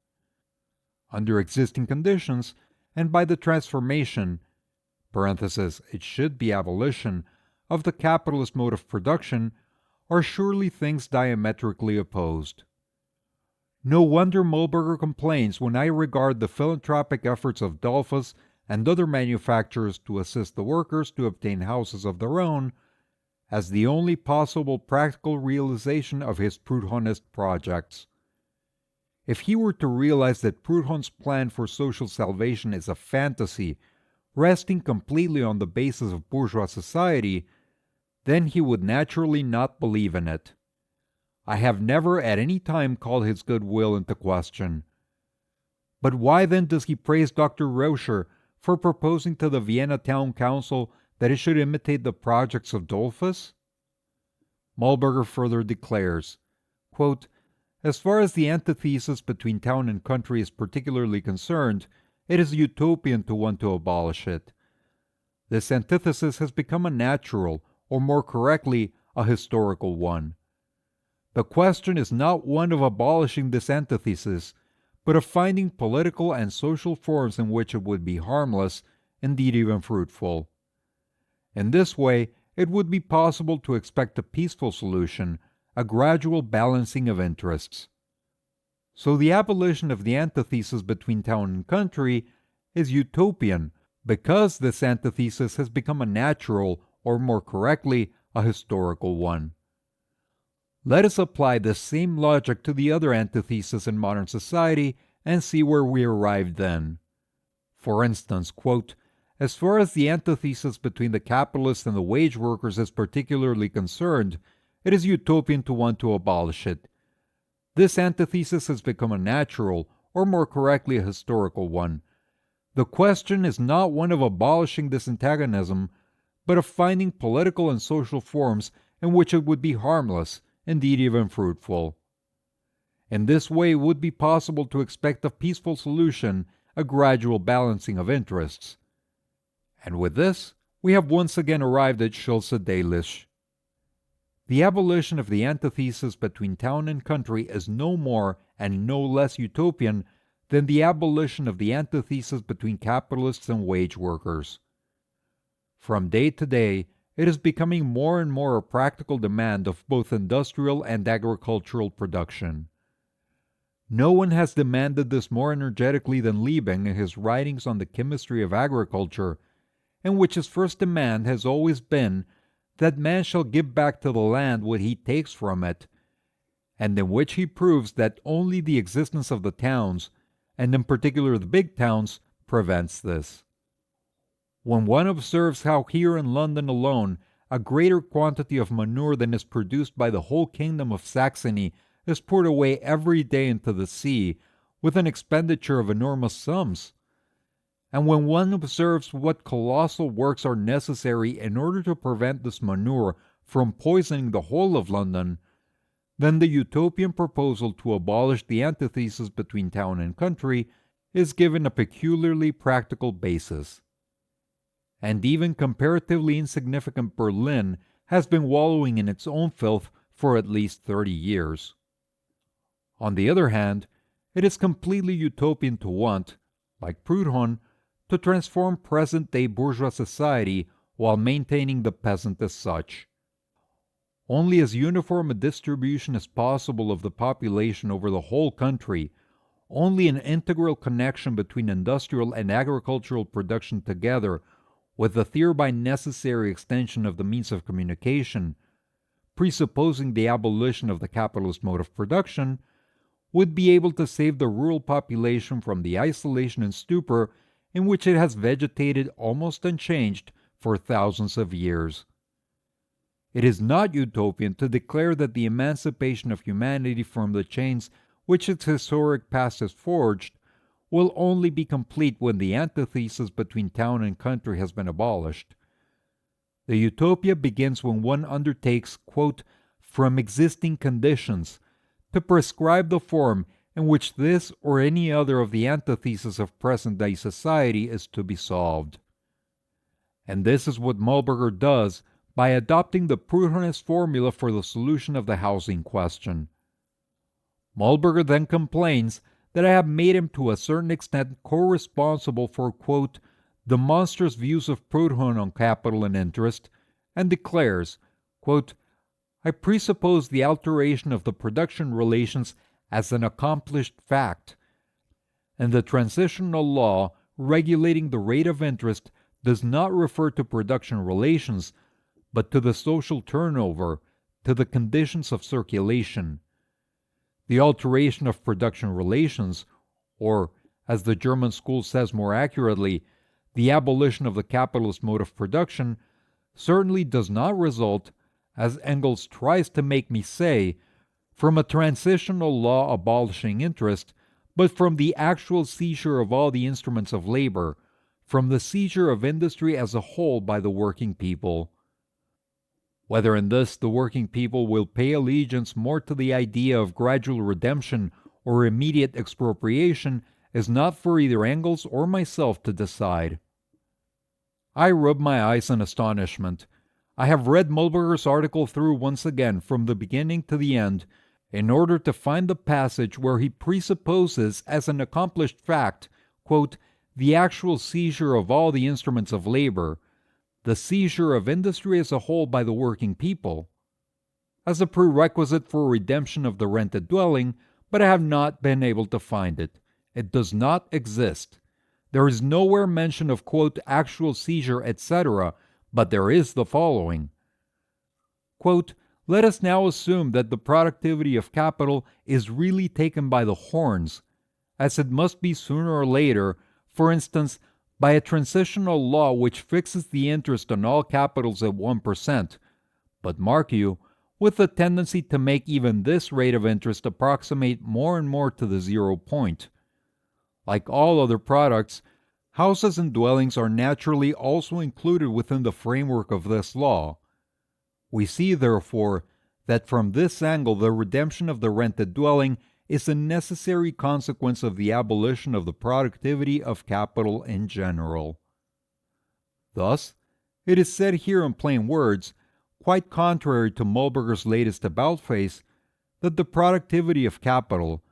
Under existing conditions, and by the transformation, it should be abolition, of the capitalist mode of production, are surely things diametrically opposed. No wonder Mulberger complains when I regard the philanthropic efforts of Dollfuss and other manufacturers to assist the workers to obtain houses of their own as the only possible practical realization of his Proudhonist projects. If he were to realize that Proudhon's plan for social salvation is a fantasy, resting completely on the basis of bourgeois society, then he would naturally not believe in it. I have never at any time called his goodwill into question. But why then does he praise Dr. Rauscher for proposing to the Vienna Town Council that it should imitate the projects of Dollfuss? Mulberger further declares, quote, as far as the antithesis between town and country is particularly concerned, it is utopian to want to abolish it. This antithesis has become a natural, or more correctly, a historical one. The question is not one of abolishing this antithesis, but of finding political and social forms in which it would be harmless, indeed even fruitful. In this way, it would be possible to expect a peaceful solution, a gradual balancing of interests. So the abolition of the antithesis between town and country is utopian because this antithesis has become a natural, or more correctly, a historical one. Let us apply this same logic to the other antithesis in modern society and see where we arrive then. For instance, quote, as far as the antithesis between the capitalists and the wage workers is particularly concerned, it is utopian to want to abolish it. This antithesis has become a natural, or more correctly a historical one. The question is not one of abolishing this antagonism, but of finding political and social forms in which it would be harmless, indeed even fruitful. In this way it would be possible to expect a peaceful solution, a gradual balancing of interests. And with this, we have once again arrived at Schulze Delitzsch. The abolition of the antithesis between town and country is no more and no less utopian than the abolition of the antithesis between capitalists and wage workers. From day to day, it is becoming more and more a practical demand of both industrial and agricultural production. No one has demanded this more energetically than Liebing in his writings on the chemistry of agriculture, in which his first demand has always been that man shall give back to the land what he takes from it, and in which he proves that only the existence of the towns, and in particular the big towns, prevents this. When one observes how here in London alone a greater quantity of manure than is produced by the whole kingdom of Saxony is poured away every day into the sea, with an expenditure of enormous sums, and when one observes what colossal works are necessary in order to prevent this manure from poisoning the whole of London, then the utopian proposal to abolish the antithesis between town and country is given a peculiarly practical basis. And even comparatively insignificant Berlin has been wallowing in its own filth for at least 30 years. On the other hand, it is completely utopian to want, like Proudhon, to transform present-day bourgeois society while maintaining the peasant as such. Only as uniform a distribution as possible of the population over the whole country, only an integral connection between industrial and agricultural production together with the thereby necessary extension of the means of communication, presupposing the abolition of the capitalist mode of production, would be able to save the rural population from the isolation and stupor in which it has vegetated almost unchanged for thousands of years. It is not utopian to declare that the emancipation of humanity from the chains which its historic past has forged, will only be complete when the antithesis between town and country has been abolished. The utopia begins when one undertakes, quote, from existing conditions, to prescribe the form in which this or any other of the antitheses of present-day society is to be solved. And this is what Muhlberger does by adopting the Proudhonist formula for the solution of the housing question. Muhlberger then complains that I have made him to a certain extent co-responsible for, quote, the monstrous views of Proudhon on capital and interest, and declares, quote, I presuppose the alteration of the production relations as an accomplished fact, and the transitional law regulating the rate of interest does not refer to production relations, but to the social turnover, to the conditions of circulation. The alteration of production relations, or, as the German school says more accurately, the abolition of the capitalist mode of production, certainly does not result, as Engels tries to make me say, from a transitional law abolishing interest, but from the actual seizure of all the instruments of labor, from the seizure of industry as a whole by the working people. Whether in this the working people will pay allegiance more to the idea of gradual redemption or immediate expropriation is not for either Engels or myself to decide. I rub my eyes in astonishment. I have read Muhlberger's article through once again from the beginning to the end in order to find the passage where he presupposes as an accomplished fact, quote, the actual seizure of all the instruments of labor, the seizure of industry as a whole by the working people, as a prerequisite for redemption of the rented dwelling, but I have not been able to find it. It does not exist. There is nowhere mention of, quote, actual seizure, etc., but there is the following. Quote, let us now assume that the productivity of capital is really taken by the horns, as it must be sooner or later, for instance, by a transitional law which fixes the interest on all capitals at 1%, but mark you, with the tendency to make even this rate of interest approximate more and more to the 0 point. Like all other products, houses and dwellings are naturally also included within the framework of this law. We see, therefore, that from this angle the redemption of the rented dwelling is a necessary consequence of the abolition of the productivity of capital in general. Thus, it is said here in plain words, quite contrary to Muhlberger's latest about-face, that the productivity of capital,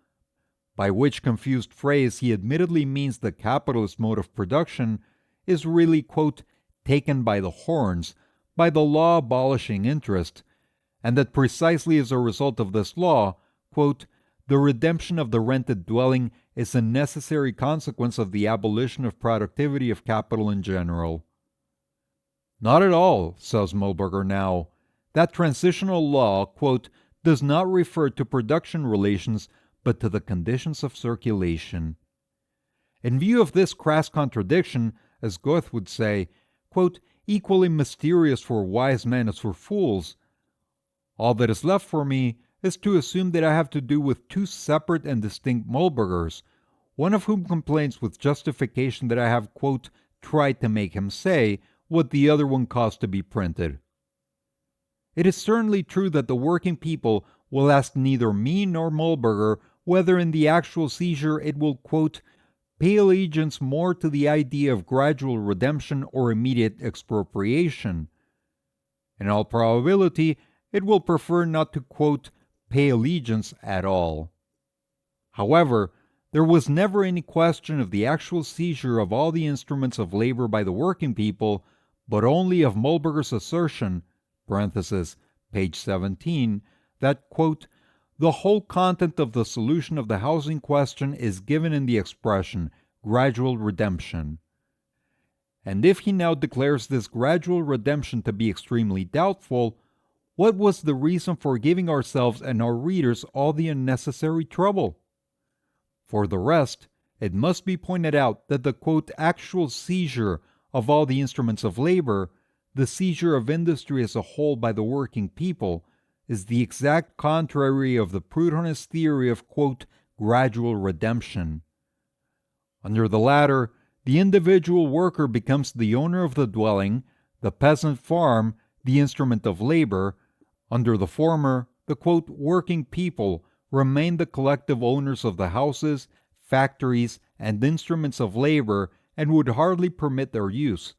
by which confused phrase he admittedly means the capitalist mode of production, is really, quote, taken by the horns, by the law abolishing interest, and that precisely as a result of this law, quote, the redemption of the rented dwelling is a necessary consequence of the abolition of productivity of capital in general. Not at all, says Muhlberger now. That transitional law, quote, does not refer to production relations, but to the conditions of circulation. In view of this crass contradiction, as Goethe would say, quote, equally mysterious for wise men as for fools, all that is left for me is to assume that I have to do with two separate and distinct Muhlbergers, one of whom complains with justification that I have, quote, tried to make him say what the other one caused to be printed. It is certainly true that the working people will ask neither me nor Muhlberger whether in the actual seizure it will, quote, pay allegiance more to the idea of gradual redemption or immediate expropriation. In all probability, it will prefer not to, quote, pay allegiance at all. However, there was never any question of the actual seizure of all the instruments of labor by the working people, but only of Muhlberger's assertion, page 17, that, quote, the whole content of the solution of the housing question is given in the expression gradual redemption. And if he now declares this gradual redemption to be extremely doubtful, what was the reason for giving ourselves and our readers all the unnecessary trouble? For the rest, it must be pointed out that the, quote, actual seizure of all the instruments of labor, the seizure of industry as a whole by the working people, is the exact contrary of the Proudhonist theory of, quote, gradual redemption. Under the latter, the individual worker becomes the owner of the dwelling, the peasant farm the instrument of labor. Under the former, the quote, working people remain the collective owners of the houses, factories, and instruments of labor and would hardly permit their use,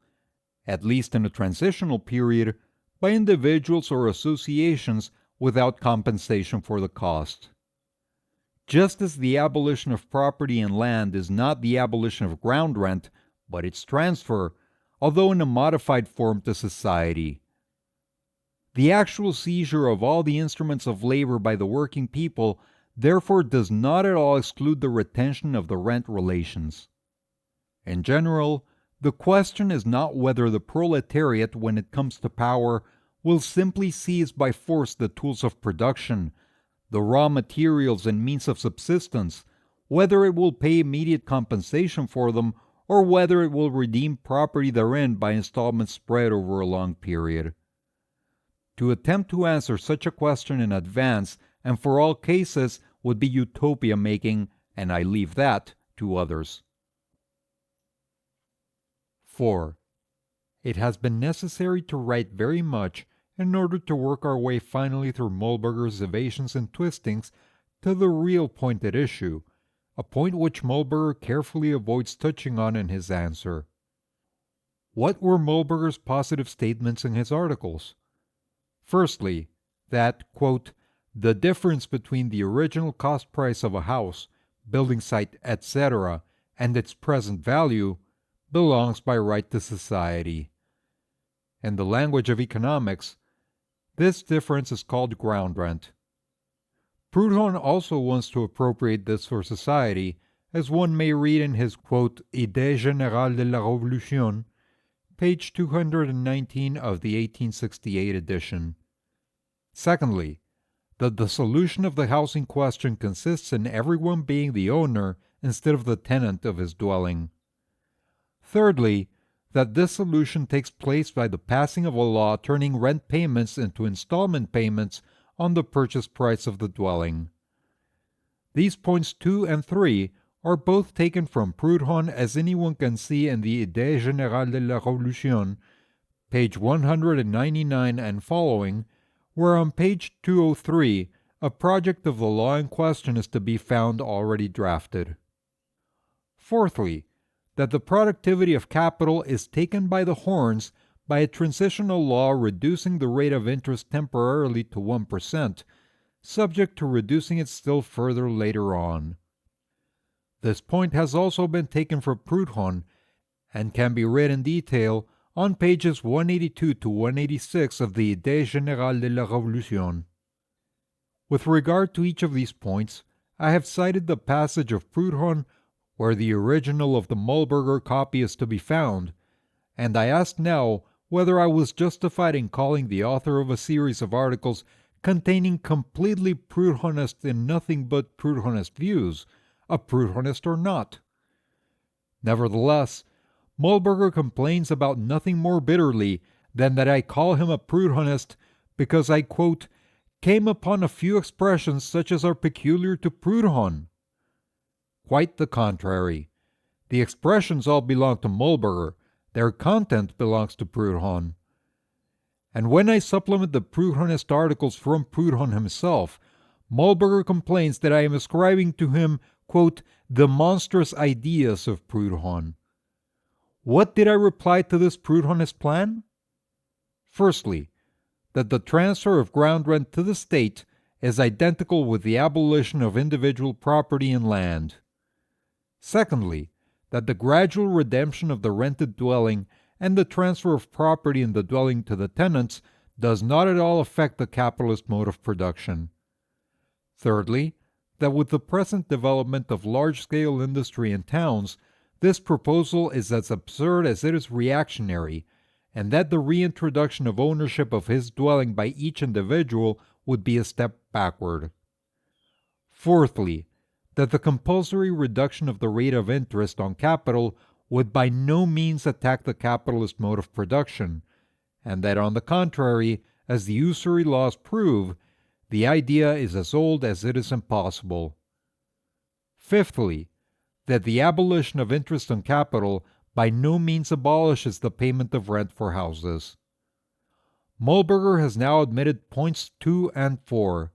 at least in a transitional period, by individuals or associations without compensation for the cost. Just as the abolition of property and land is not the abolition of ground rent, but its transfer, although in a modified form, to society. The actual seizure of all the instruments of labor by the working people therefore does not at all exclude the retention of the rent relations. In general, the question is not whether the proletariat, when it comes to power, will simply seize by force the tools of production, the raw materials and means of subsistence, whether it will pay immediate compensation for them, or whether it will redeem property therein by installments spread over a long period. To attempt to answer such a question in advance and for all cases would be utopia making, and I leave that to others. 4. It has been necessary to write very much in order to work our way finally through Mollberger's evasions and twistings to the real point at issue, a point which Mollberger carefully avoids touching on in his answer. What were Mollberger's positive statements in his articles? Firstly, that, quote, the difference between the original cost price of a house, building site, etc., and its present value belongs by right to society. In the language of economics, this difference is called ground rent. Proudhon also wants to appropriate this for society, as one may read in his, quote, Idée générale de la Révolution, page 219 of the 1868 edition. Secondly, that the solution of the housing question consists in everyone being the owner instead of the tenant of his dwelling. Thirdly, that this solution takes place by the passing of a law turning rent payments into installment payments on the purchase price of the dwelling. These points 2 and 3 are both taken from Proudhon, as anyone can see in the Idée générale de la Révolution, page 199 and following, where on page 203 a project of the law in question is to be found already drafted. Fourthly, that the productivity of capital is taken by the horns by a transitional law reducing the rate of interest temporarily to 1%, subject to reducing it still further later on. This point has also been taken from Proudhon and can be read in detail on pages 182 to 186 of the Idée générale de la Révolution. With regard to each of these points, I have cited the passage of Proudhon where the original of the Mollberger copy is to be found, and I ask now whether I was justified in calling the author of a series of articles containing completely Proudhonist and nothing but Proudhonist views, a Proudhonist or not. Nevertheless, Mollberger complains about nothing more bitterly than that I call him a Proudhonist because I, quote, came upon a few expressions such as are peculiar to Proudhon. Quite the contrary. The expressions all belong to Mollberger, their content belongs to Proudhon. And when I supplement the Proudhonist articles from Proudhon himself, Mollberger complains that I am ascribing to him, quote, the monstrous ideas of Proudhon. What did I reply to this Proudhonist plan? Firstly, that the transfer of ground rent to the state is identical with the abolition of individual property in land. Secondly, that the gradual redemption of the rented dwelling and the transfer of property in the dwelling to the tenants does not at all affect the capitalist mode of production. Thirdly, that with the present development of large-scale industry in towns, this proposal is as absurd as it is reactionary, and that the reintroduction of ownership of his dwelling by each individual would be a step backward. Fourthly, that the compulsory reduction of the rate of interest on capital would by no means attack the capitalist mode of production, and that on the contrary, as the usury laws prove, the idea is as old as it is impossible. Fifthly, that the abolition of interest on capital by no means abolishes the payment of rent for houses. Mollberger has now admitted points 2 and 4.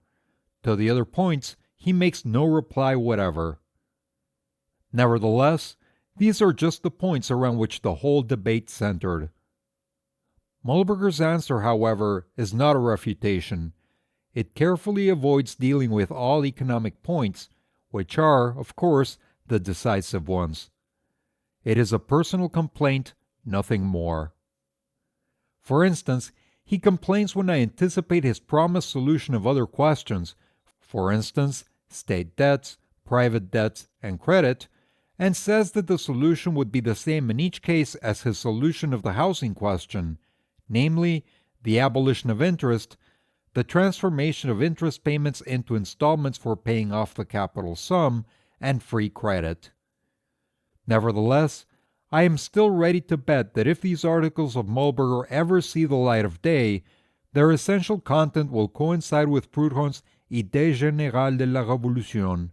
To the other points, he makes no reply whatever. Nevertheless, these are just the points around which the whole debate centered. Mollberger's answer, however, is not a refutation. It carefully avoids dealing with all economic points, which are, of course, the decisive ones. It is a personal complaint, nothing more. For instance, he complains when I anticipate his promised solution of other questions, for instance, state debts, private debts, and credit, and says that the solution would be the same in each case as his solution of the housing question, namely, the abolition of interest, the transformation of interest payments into installments for paying off the capital sum, and free credit. Nevertheless, I am still ready to bet that if these articles of Mollberger ever see the light of day, their essential content will coincide with Proudhon's Idée générale de la Révolution.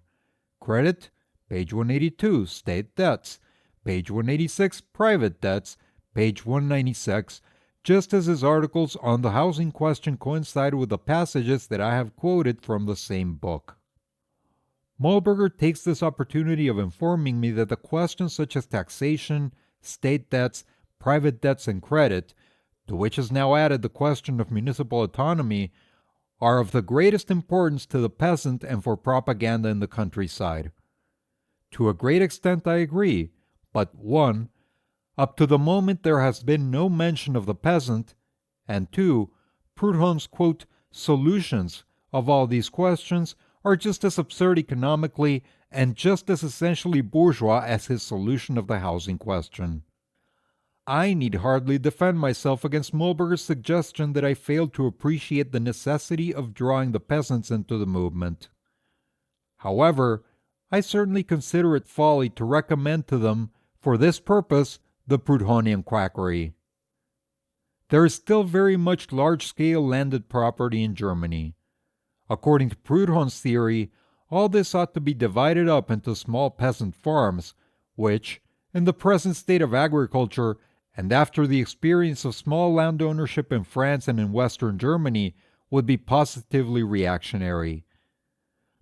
Credit, page 182, state debts, page 186, private debts, page 196, just as his articles on the housing question coincide with the passages that I have quoted from the same book. Mollberger takes this opportunity of informing me that the questions such as taxation, state debts, private debts, and credit, to which is now added the question of municipal autonomy, are of the greatest importance to the peasant and for propaganda in the countryside. To a great extent I agree, but 1. Up to the moment there has been no mention of the peasant, and 2. Proudhon's, quote, solutions of all these questions are just as absurd economically and just as essentially bourgeois as his solution of the housing question. I need hardly defend myself against Mollberger's suggestion that I failed to appreciate the necessity of drawing the peasants into the movement. However, I certainly consider it folly to recommend to them, for this purpose, the Proudhonian quackery. There is still very much large-scale landed property in Germany. According to Proudhon's theory, all this ought to be divided up into small peasant farms, which, in the present state of agriculture, and after the experience of small land ownership in France and in Western Germany, would be positively reactionary.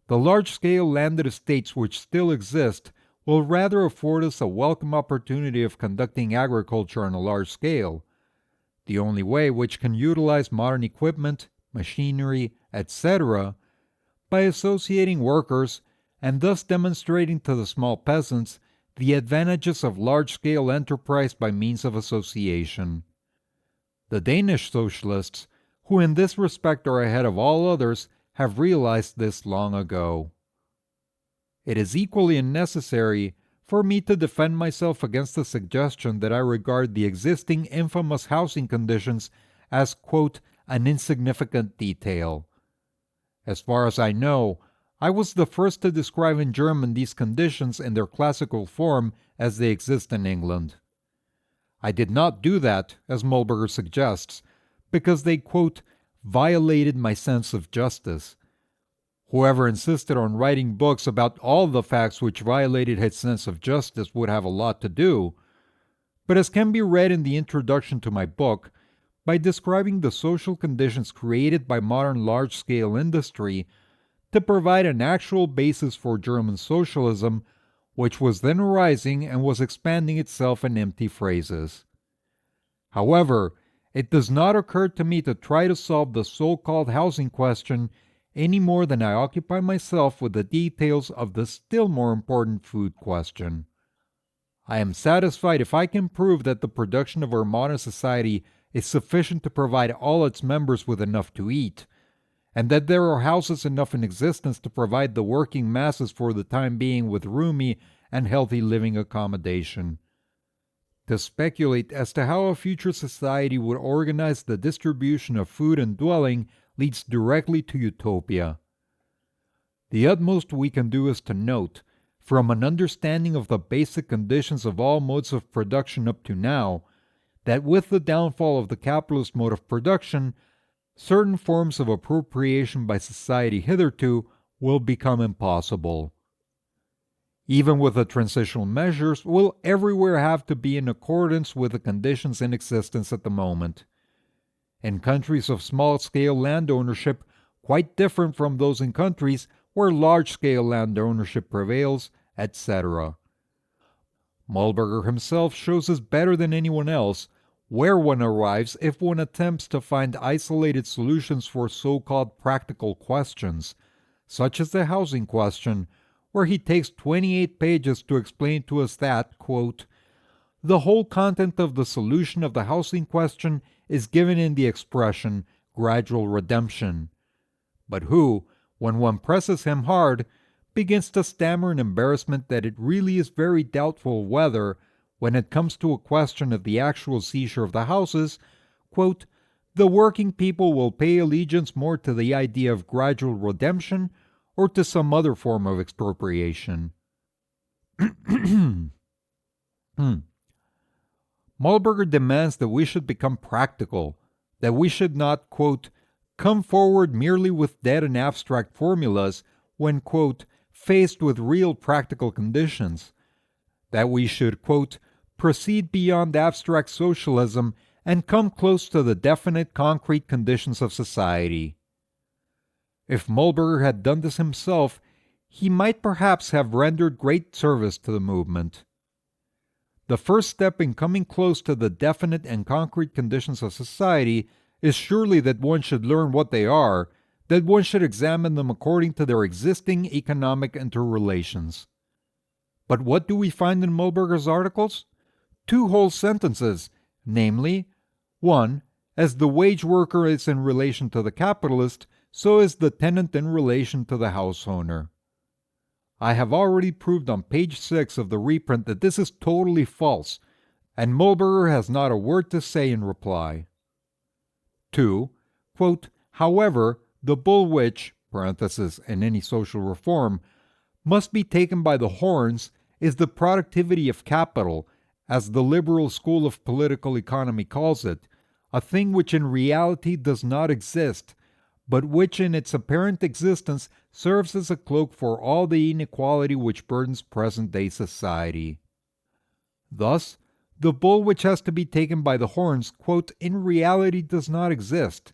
The large-scale landed estates which still exist will rather afford us a welcome opportunity of conducting agriculture on a large scale, the only way which can utilize modern equipment, machinery, etc., by associating workers and thus demonstrating to the small peasants the advantages of large-scale enterprise by means of association. The Danish socialists, who in this respect are ahead of all others, have realized this long ago. It is equally unnecessary for me to defend myself against the suggestion that I regard the existing infamous housing conditions as, quote, an insignificant detail. As far as I know, I was the first to describe in German these conditions in their classical form as they exist in England. I did not do that, as Mollberger suggests, because they, quote, violated my sense of justice. Whoever insisted on writing books about all the facts which violated his sense of justice would have a lot to do. But as can be read in the introduction to my book, by describing the social conditions created by modern large-scale industry to provide an actual basis for German socialism, which was then arising and was expanding itself in empty phrases. However, it does not occur to me to try to solve the so-called housing question any more than I occupy myself with the details of the still more important food question. I am satisfied if I can prove that the production of our modern society is sufficient to provide all its members with enough to eat, and that there are houses enough in existence to provide the working masses for the time being with roomy and healthy living accommodation. To speculate as to how a future society would organize the distribution of food and dwelling leads directly to utopia. The utmost we can do is to note, from an understanding of the basic conditions of all modes of production up to now, that with the downfall of the capitalist mode of production, certain forms of appropriation by society hitherto will become impossible. even with the transitional measures, will everywhere have to be in accordance with the conditions in existence at the moment. In countries of small-scale land ownership, quite different from those in countries where large-scale land ownership prevails, etc. Muhlberger himself shows us better than anyone else where one arrives if one attempts to find isolated solutions for so-called practical questions, such as the housing question, where he takes 28 pages to explain to us that, quote, the whole content of the solution of the housing question is given in the expression gradual redemption, but who, when one presses him hard, begins to stammer in embarrassment that it really is very doubtful whether, when it comes to a question of the actual seizure of the houses, quote, the working people will pay allegiance more to the idea of gradual redemption or to some other form of expropriation. Muhlberger demands that we should become practical, that we should not, quote, come forward merely with dead and abstract formulas when, quote, faced with real practical conditions, that we should, quote, proceed beyond abstract socialism and come close to the definite concrete conditions of society. If Muhlberger had done this himself, he might perhaps have rendered great service to the movement. The first step in coming close to the definite and concrete conditions of society is surely that one should learn what they are, that one should examine them according to their existing economic interrelations. But what do we find in Muhlberger's articles? 2 whole sentences, namely, 1. As the wage worker is in relation to the capitalist, so is the tenant in relation to the house owner. I have already proved on page 6 of the reprint that this is totally false, and Muhlberger has not a word to say in reply. 2. Quote, however, the bull which, in any social reform, must be taken by the horns is the productivity of capital, as the liberal school of political economy calls it, a thing which in reality does not exist, but which in its apparent existence serves as a cloak for all the inequality which burdens present-day society. Thus, the bull which has to be taken by the horns, quote, in reality does not exist,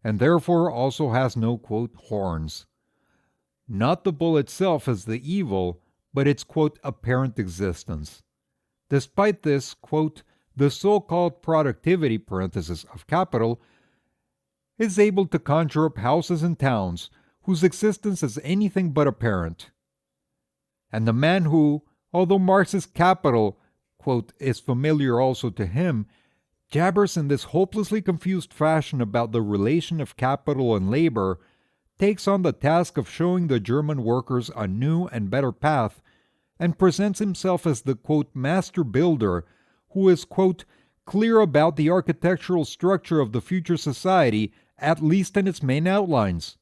and therefore also has no, quote, horns. Not the bull itself as the evil, but its, quote, apparent existence. Despite this, quote, the so-called productivity, of capital, is able to conjure up houses and towns whose existence is anything but apparent. And the man who, although Marx's capital, quote, is familiar also to him, jabbers in this hopelessly confused fashion about the relation of capital and labor, takes on the task of showing the German workers a new and better path, and presents himself as the, quote, master builder, who is, quote, clear about the architectural structure of the future society, at least in its main outlines.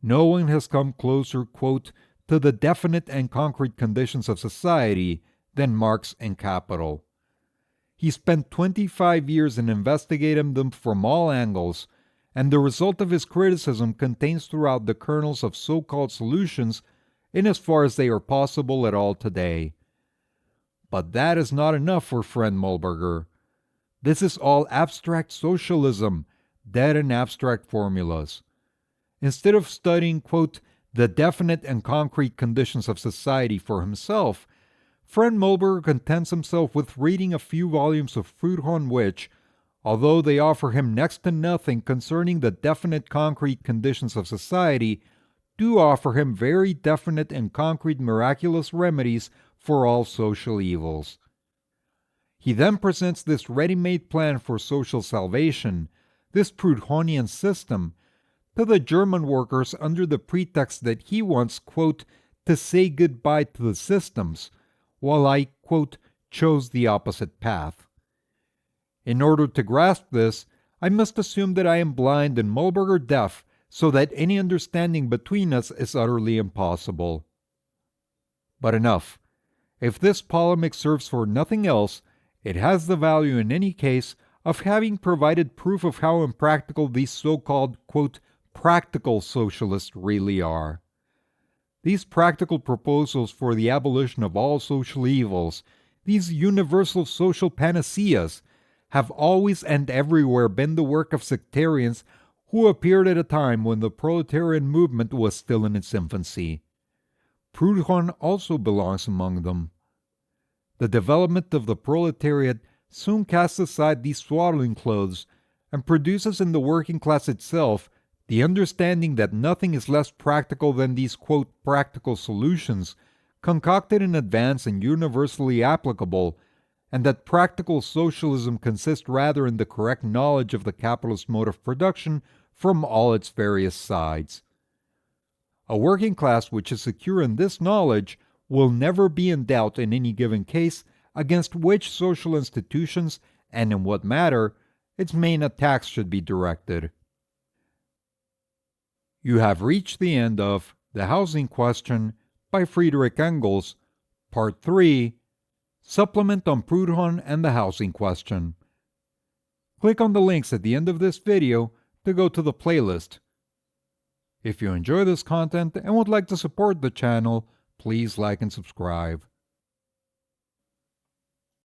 No one has come closer, quote, to the definite and concrete conditions of society than Marx in Capital. He spent 25 years in investigating them from all angles, and the result of his criticism contains throughout the kernels of so-called solutions in as far as they are possible at all today. But that is not enough for friend Muhlberger. This is all abstract socialism, dead and abstract formulas. Instead of studying, quote, the definite and concrete conditions of society for himself, friend Muhlberger contents himself with reading a few volumes of Proudhon which, although they offer him next to nothing concerning the definite concrete conditions of society, do offer him very definite and concrete miraculous remedies for all social evils. He then presents this ready-made plan for social salvation, this Proudhonian system, to the German workers under the pretext that he wants, quote, to say goodbye to the systems, while I, quote, chose the opposite path. In order to grasp this, I must assume that I am blind and Muhlberger deaf, so that any understanding between us is utterly impossible. But enough. If this polemic serves for nothing else, it has the value in any case of having provided proof of how impractical these so-called, quote, practical socialists really are. These practical proposals for the abolition of all social evils, these universal social panaceas, have always and everywhere been the work of sectarians who appeared at a time when the proletarian movement was still in its infancy. Proudhon also belongs among them. The development of the proletariat soon casts aside these swaddling clothes and produces in the working class itself the understanding that nothing is less practical than these, quote, practical solutions, concocted in advance and universally applicable, and that practical socialism consists rather in the correct knowledge of the capitalist mode of production from all its various sides. A working class which is secure in this knowledge will never be in doubt in any given case against which social institutions, and in what matter, its main attacks should be directed. You have reached the end of The Housing Question by Friedrich Engels, Part 3, Supplement on Proudhon and the Housing Question. Click on the links at the end of this video to go to the playlist. If you enjoy this content and would like to support the channel, please like and subscribe.